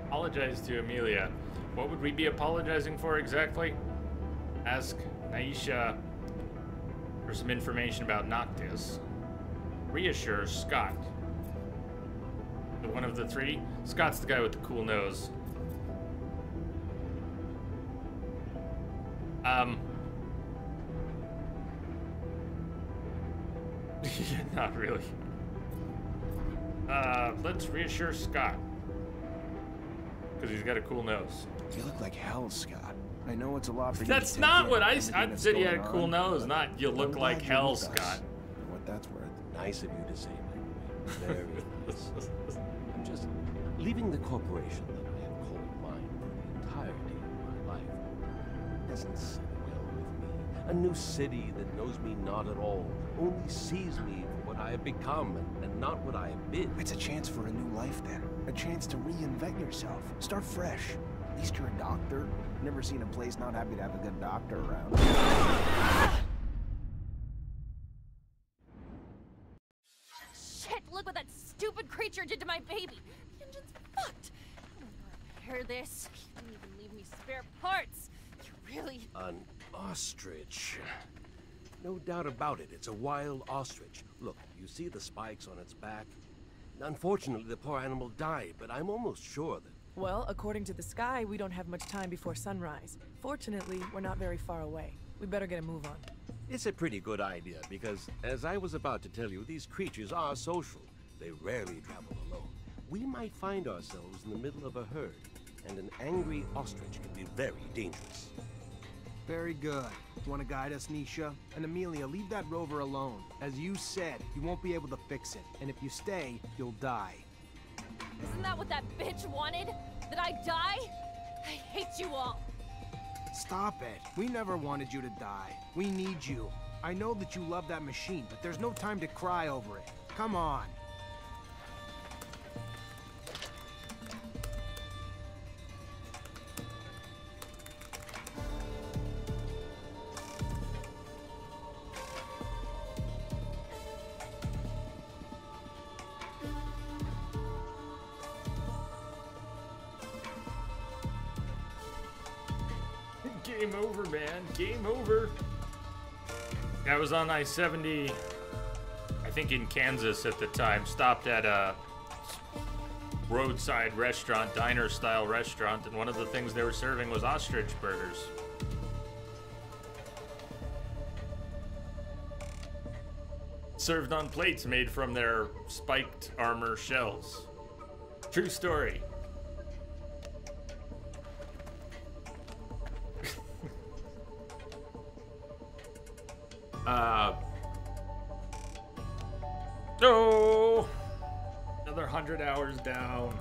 Apologize to Amelia. What would we be apologizing for exactly? Ask Naisha for some information about Noctis. Reassure Scott. The one of the three? Scott's the guy with the cool nose. Yeah, not really. Let's reassure Scott. Because he's got a cool nose. You look like hell, Scott. I know it's a lot for you. That's not what I said. He had a cool nose, not you look like hell, Scott. What that's worth. Nice of you to say, my boy. Very nice. I'm just leaving the corporation that I have called mine for the entirety of my life. Doesn't sit well with me. A new city that knows me not at all, only sees me for what I have become and not what I have been. It's a chance for a new life then. A chance to reinvent yourself. Start fresh. At least you're a doctor. Never seen a place not happy to have a good doctor around. Shit, look what that stupid creature did to my baby. The engine's fucked. I'm gonna repair this. You didn't even leave me spare parts. You really... An ostrich. No doubt about it, it's a wild ostrich. Look, you see the spikes on its back? Unfortunately, the poor animal died, but I'm almost sure that... Well, according to the sky, we don't have much time before sunrise. Fortunately, we're not very far away. We better get a move on. It's a pretty good idea, because, as I was about to tell you, these creatures are social. They rarely travel alone. We might find ourselves in the middle of a herd, and an angry ostrich can be very dangerous. Very good. Want to guide us, Nisha? And Amelia, leave that rover alone. As you said, you won't be able to fix it. And if you stay, you'll die. Isn't that what that bitch wanted? That I die? I hate you all. Stop it. We never wanted you to die. We need you. I know that you love that machine, but there's no time to cry over it. Come on. Game over, man. Game over. I was on I-70, I think in Kansas at the time. Stopped at a roadside restaurant, diner-style restaurant, and one of the things they were serving was ostrich burgers. Served on plates made from their spiked armor shells. True story. No. Another 100 hours down.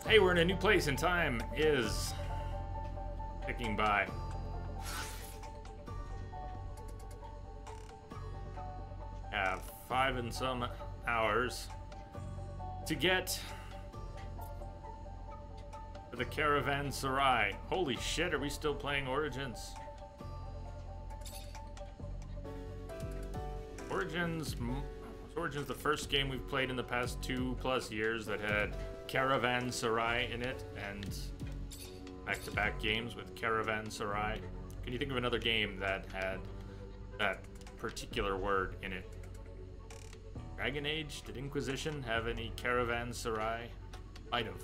Hey, we're in a new place and time is ticking by. Have 5 and some hours to get to the Caravanserai. Holy shit, are we still playing Origins? Origins the first game we've played in the past 2+ years that had Caravanserai in it, and back-to-back games with Caravanserai. Can you think of another game that had that particular word in it? Dragon Age? Did Inquisition have any Caravanserai? Might have.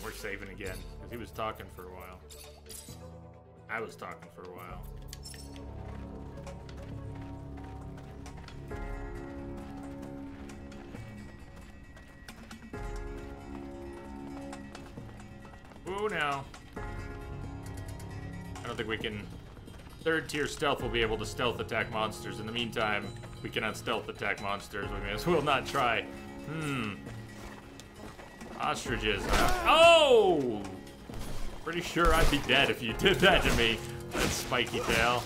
We're saving again, because he was talking for a while. I was talking for a while. Whoa, now. I don't think we can... 3rd tier stealth will be able to stealth attack monsters. In the meantime, we cannot stealth attack monsters. We may as well not try. Ostriches. Oh! Pretty sure I'd be dead if you did that to me. That spiky tail.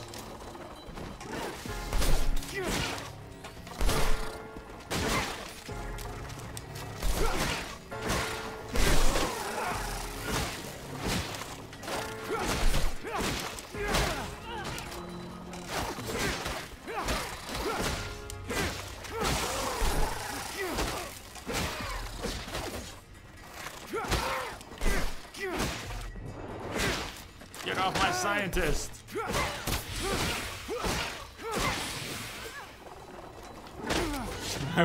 Get off my scientist!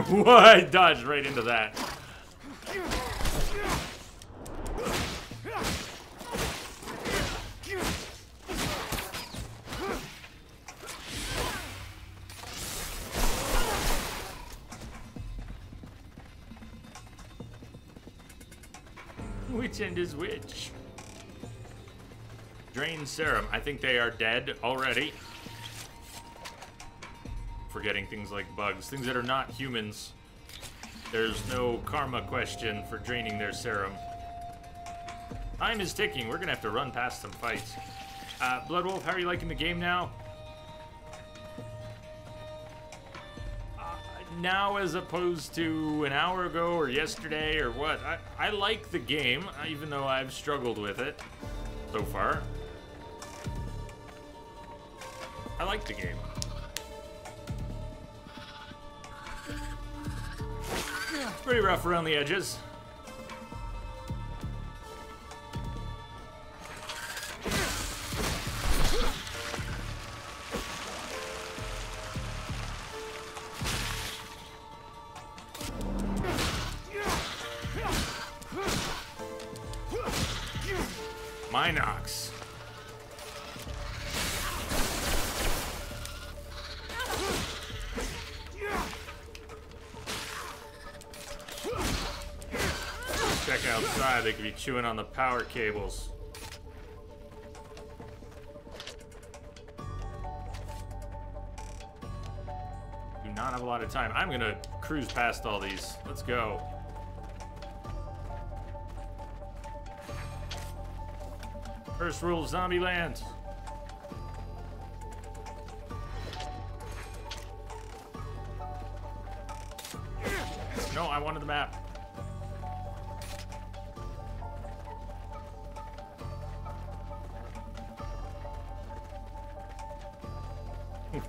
What? I dodged right into that. Which end is which? Drain serum. I think they are dead already. Forgetting things like bugs. Things that are not humans. There's no karma question for draining their serum. Time is ticking. We're gonna have to run past some fights. Bloodwolf, how are you liking the game now? Now as opposed to an hour ago or yesterday or what? I like the game, even though I've struggled with it so far. I like the game. It's pretty rough around the edges. Minox. Check outside, they could be chewing on the power cables. Do not have a lot of time. I'm gonna cruise past all these. Let's go. First rule of Zombieland. No, I wanted the map.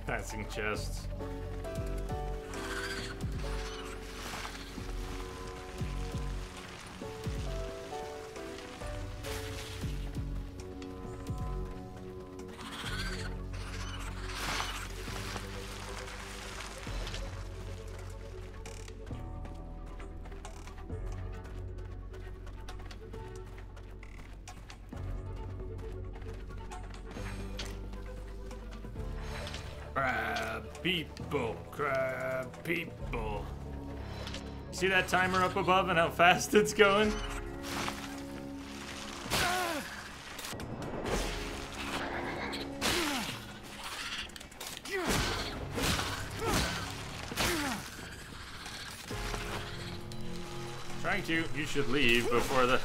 Passing chests. Crab people. See that timer up above and how fast it's going? trying to. You should leave before the...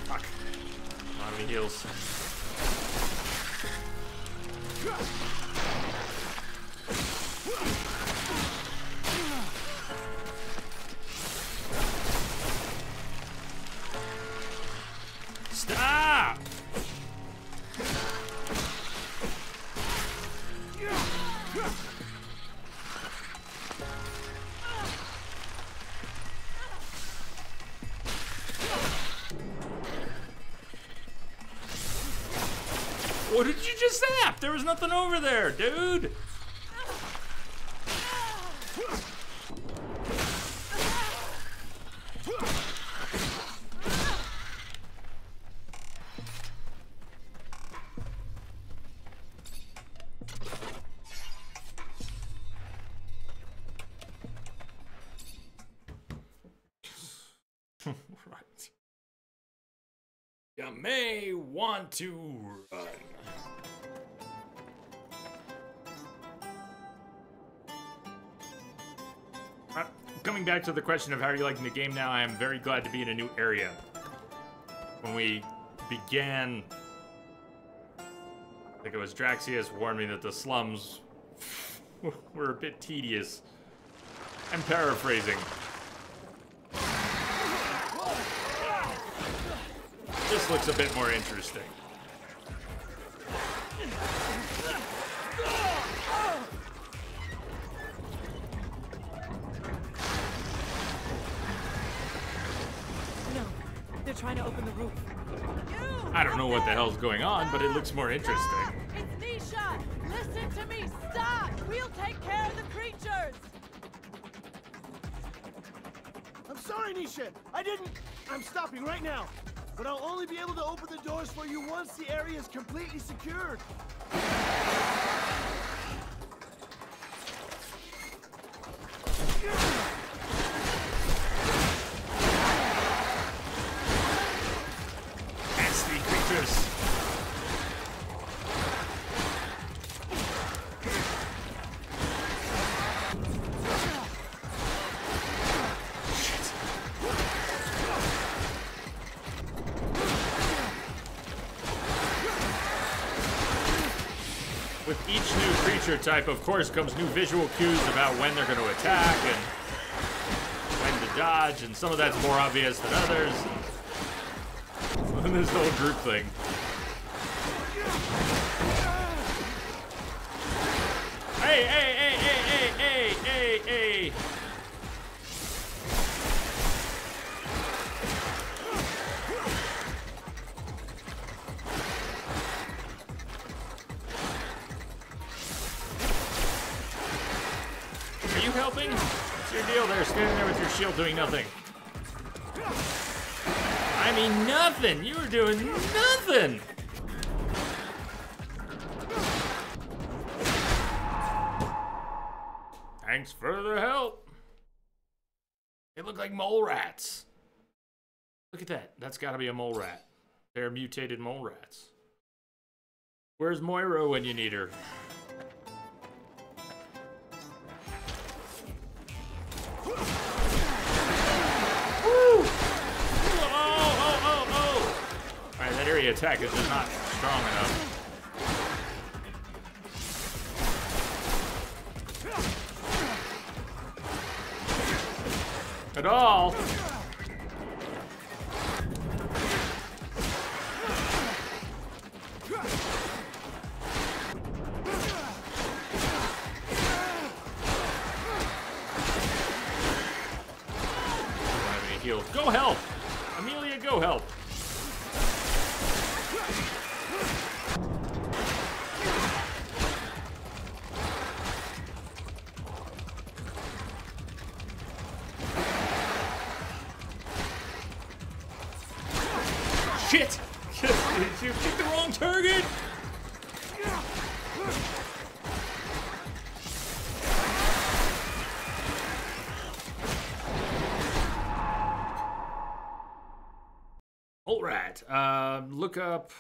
Fuck. A lot of heals. Stop! What did you just zap? There was nothing over there, dude. Right. You may want to run. Coming back to the question of how are you liking the game now, I am very glad to be in a new area. When we began, I think it was Draxius warned me that the slums were a bit tedious. I'm paraphrasing. This looks a bit more interesting. They're trying to open the roof. I don't know what the hell's going on, but it looks more interesting. It's Nisha! Listen to me! Stop! We'll take care of the creatures! I'm sorry, Nisha. I'm stopping right now. But I'll only be able to open the doors for you once the area is completely secured. Nasty creatures. With each new creature type, of course, comes new visual cues about when they're going to attack and when to dodge, and some of that's more obvious than others. And this whole group thing. Hey, hey, hey, hey, hey, hey, hey, hey. Are you helping? What's your deal there, standing there with your shield doing nothing? I mean nothing! You were doing nothing! Thanks for the help. They look like mole rats. Look at that. That's gotta be a mole rat. They're mutated mole rats. Where's Moira when you need her? Alright, that area attack is just not strong enough. At all. Heals. Go help! Amelia, go help! Shit! Did you pick the wrong target? Mole rat. Look up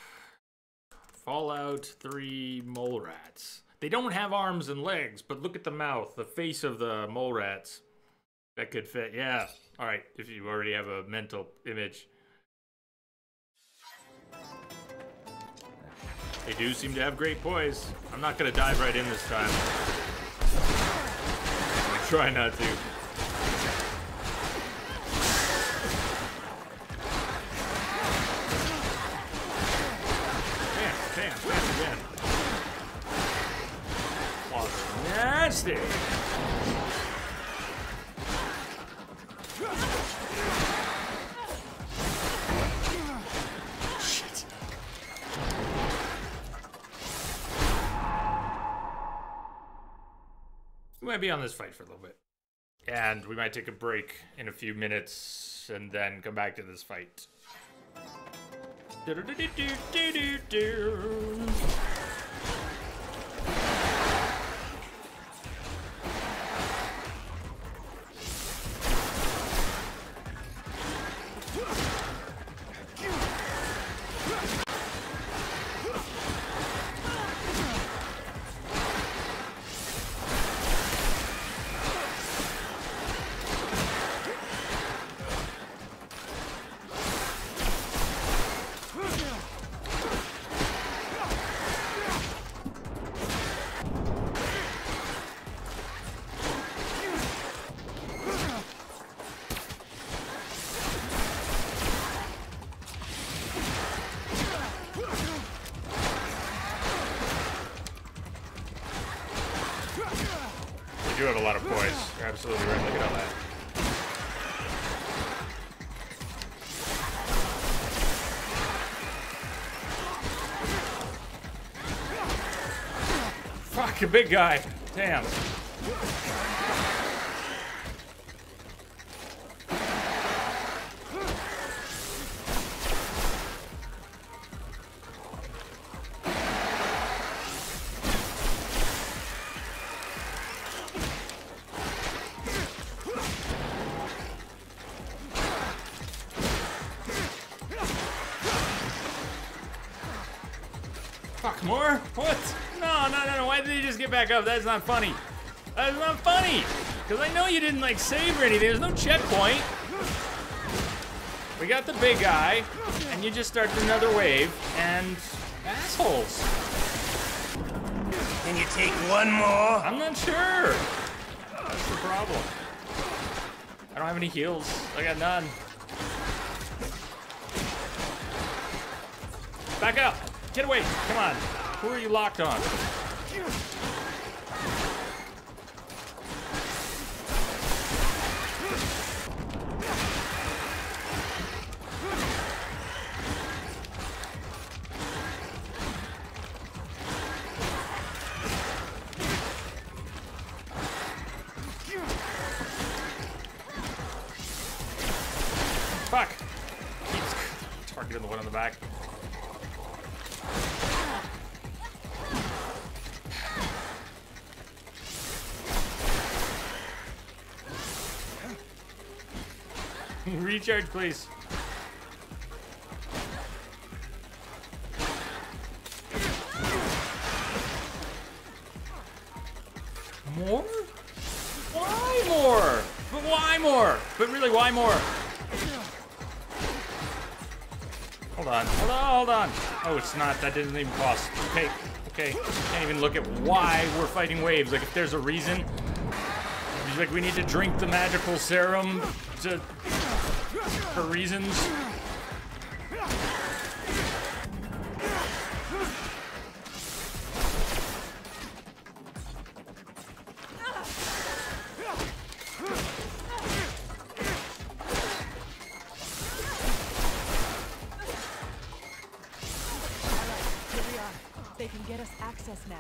Fallout 3 mole rats. They don't have arms and legs, but look at the mouth, the face of the mole rats. That could fit, yeah. All right, if you already have a mental image. They do seem to have great poise. I'm not gonna dive right in this time. I'll try not to. Bam, again. Nasty. Shit. We might be on this fight for a little bit. And we might take a break in a few minutes and then come back to this fight. You do have a lot of poise. You're absolutely right. Look at all that. Fuck, a big guy. Damn. Fuck, more? What? No. Why did he just get back up? That's not funny. That's not funny. Because I know you didn't, like, save or anything. There's no checkpoint. We got the big guy, and you just start another wave, and assholes. Can you take one more? I'm not sure. That's the problem. I don't have any heals. I got none. Back up. Get away. Come on. Who are you locked on? Fuck. Keeps targeting the one on the back. Recharge, please. More? Why more? But why more? But really, why more? Hold on. Oh, it's not. That didn't even cost. Okay. Can't even look at why we're fighting waves. Like, if there's a reason. Like, we need to drink the magical serum for reasons. They can get us access now.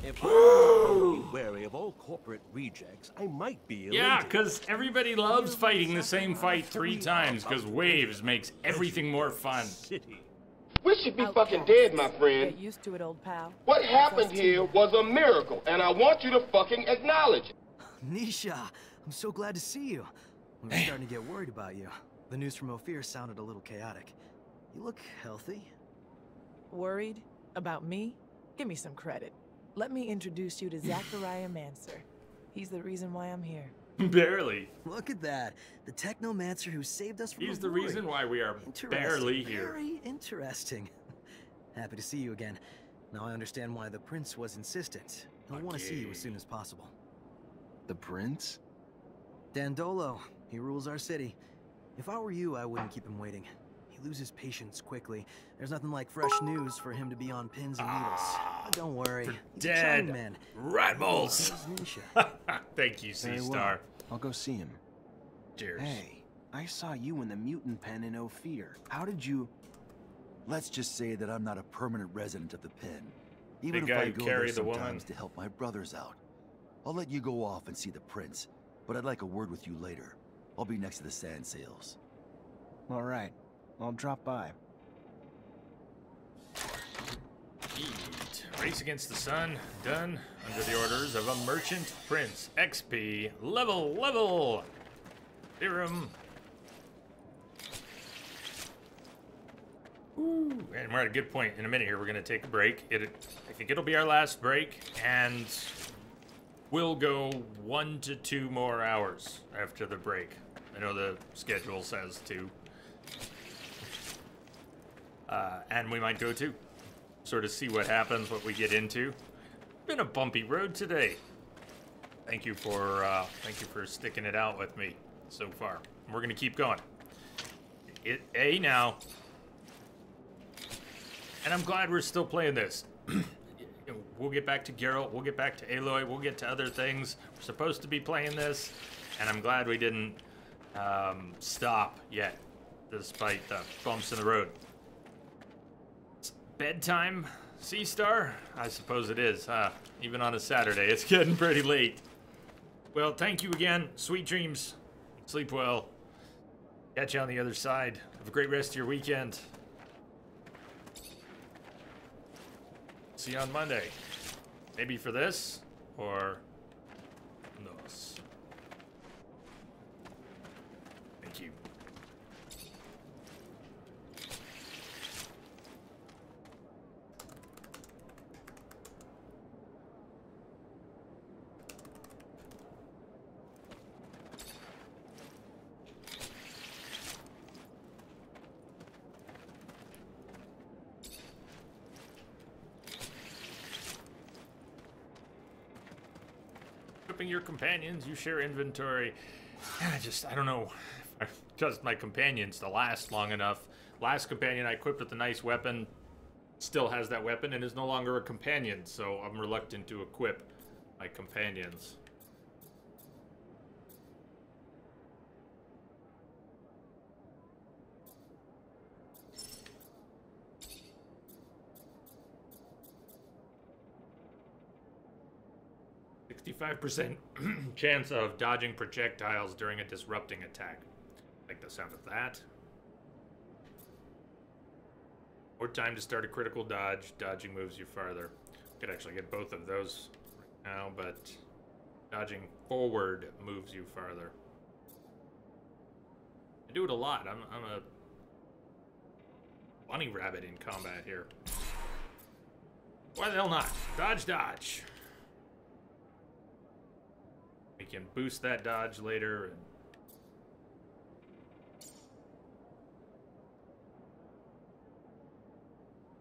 If I'm wary of all corporate rejects, I might be elated. Yeah, because everybody loves fighting the same fight 3 times, because waves makes everything more fun. We should be fucking dead, my friend. Get used to it, old pal. What happened here was a miracle, and I want you to fucking acknowledge it. Nisha, I'm so glad to see you. I'm starting to get worried about you. The news from Ophir sounded a little chaotic. You look healthy. Worried? About me? Give me some credit. Let me introduce you to Zachariah Mancer. He's the reason why I'm here. Barely. Look at that. The Technomancer who saved us from He's a the worry. reason why we are Interesting. barely here. Very interesting. Happy to see you again. Now I understand why the prince was insistent. I want to see you as soon as possible. The prince? Dandolo. He rules our city. If I were you, I wouldn't keep him waiting. He loses patience quickly. There's nothing like fresh news for him to be on pins and needles. But don't worry. He's a charming Dead man. rat balls. Thank you, Very C-Star. well. I'll go see him. Cheers. Hey, I saw you in the mutant pen in Ophir. How did you... Let's just say that I'm not a permanent resident of the pen. Even The if guy I who go carried there the woman? sometimes to help my brothers out. I'll let you go off and see the prince, but I'd like a word with you later. I'll be next to the sand sails. All right. I'll drop by. Eat. Race Against the Sun, done under the orders of a merchant prince. XP, level. Theorem. Ooh, and we're at a good point in a minute here. We're going to take a break. I think it'll be our last break, and we'll go 1 to 2 more hours after the break. I know the schedule says 2. And we might go 2. Sort of see what happens, what we get into. Been a bumpy road today. Thank you for sticking it out with me so far. We're gonna keep going. Now, and I'm glad we're still playing this. We'll get back to Geralt. We'll get back to Aloy. We'll get to other things. We're supposed to be playing this, and I'm glad we didn't stop yet, despite the bumps in the road. Bedtime, C-Star? I suppose it is, huh? Even on a Saturday, it's getting pretty late. Well, thank you again. Sweet dreams. Sleep well. Catch you on the other side. Have a great rest of your weekend. See you on Monday. Maybe for this, or nos. Thank you. Equipping your companions, you share inventory. I don't know if I trust my companions to last long enough. Last companion I equipped with a nice weapon still has that weapon and is no longer a companion, so I'm reluctant to equip my companions. %, chance of dodging projectiles during a disrupting attack. Like the sound of that. More time to start a critical dodge. Dodging moves you farther. Could actually get both of those right now, but dodging forward moves you farther. I do it a lot. I'm a bunny rabbit in combat here. Why the hell not? Dodge, dodge. We can boost that dodge later. And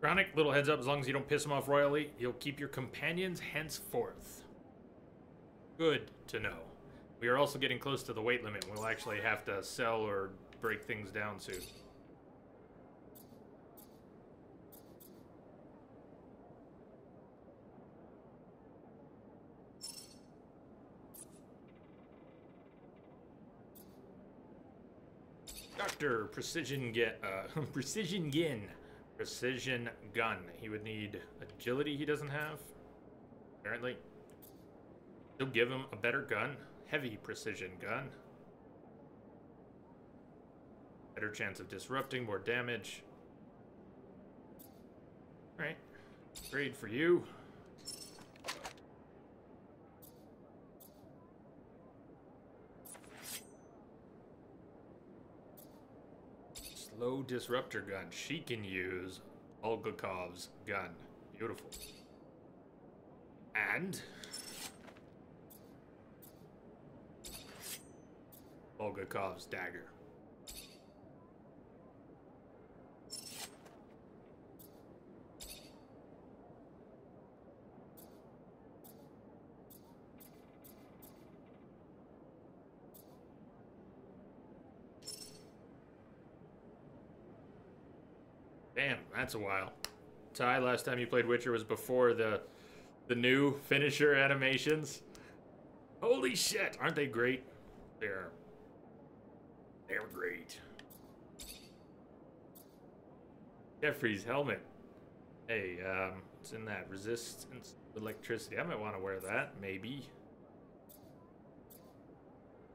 Chronic, little heads up, as long as you don't piss him off royally, you'll keep your companions henceforth. Good to know. We are also getting close to the weight limit. We'll actually have to sell or break things down soon. Dr. Precision Gun. He would need agility he doesn't have, apparently. He'll give him a better gun. Heavy precision gun. Better chance of disrupting, more damage. Alright. Grade for you. Slow disruptor gun. She can use Olgakov's gun. Beautiful. And Bulgakov's dagger. Damn, that's a while. Ty, last time you played Witcher was before the new finisher animations. Holy shit, aren't they great? They're great. Jeffrey's helmet. Hey, it's in that resistance electricity. I might want to wear that, maybe.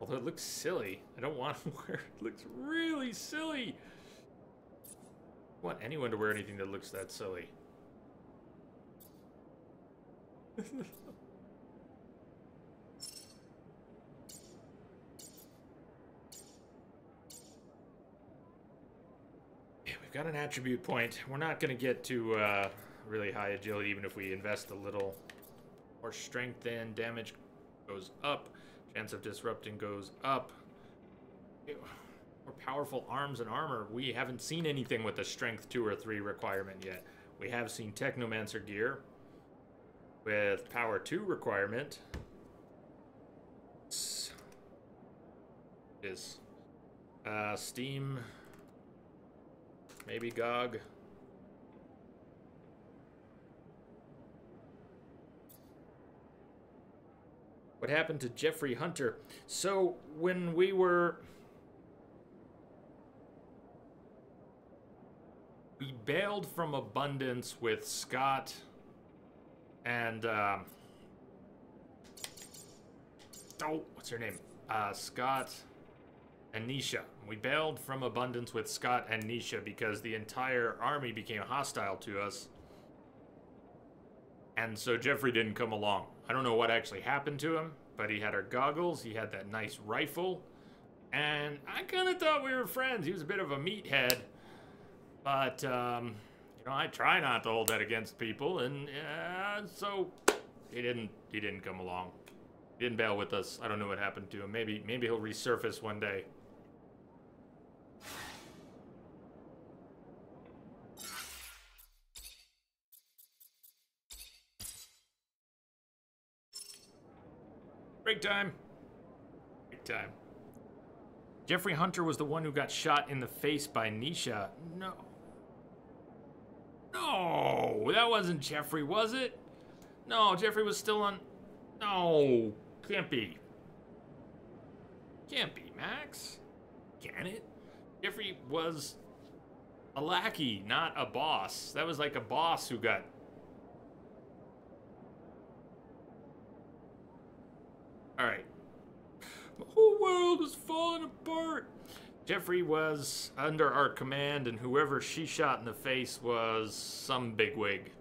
Although it looks silly. I don't want to wear it. It looks really silly. I want anyone to wear anything that looks that silly. We've got an attribute point. We're not going to get to really high agility even if we invest a little. More strength than damage goes up. Chance of disrupting goes up. More powerful arms and armor. We haven't seen anything with a strength 2 or 3 requirement yet. We have seen Technomancer gear with power 2 requirement. Is Steam, maybe GOG. What happened to Jeffrey Hunter? So when we bailed from Abundance with Scott and oh, what's her name? Scott and Nisha. We bailed from Abundance with Scott and Nisha because the entire army became hostile to us. And so Jeffrey didn't come along. I don't know what actually happened to him, but he had our goggles, he had that nice rifle, and I kind of thought we were friends. He was a bit of a meathead, but, you know, I try not to hold that against people, and so he didn't come along. He didn't bail with us. I don't know what happened to him. Maybe he'll resurface one day. Break time. Break time. Jeffrey Hunter was the one who got shot in the face by Nisha. No. No, that wasn't Jeffrey, was it? No, Jeffrey was still on... No, can't be. Can't be, Max. Can it? Jeffrey was a lackey, not a boss. That was like a boss who got... Alright. The whole world was falling apart. Jeffrey was under our command, and whoever she shot in the face was some bigwig.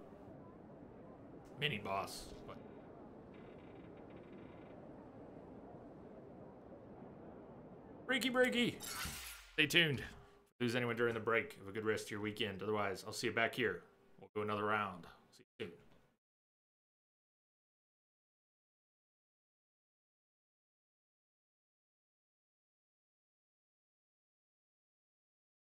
Mini-boss. But... Breaky. Stay tuned. Lose anyone during the break. Have a good rest of your weekend. Otherwise, I'll see you back here. We'll go another round. See you soon.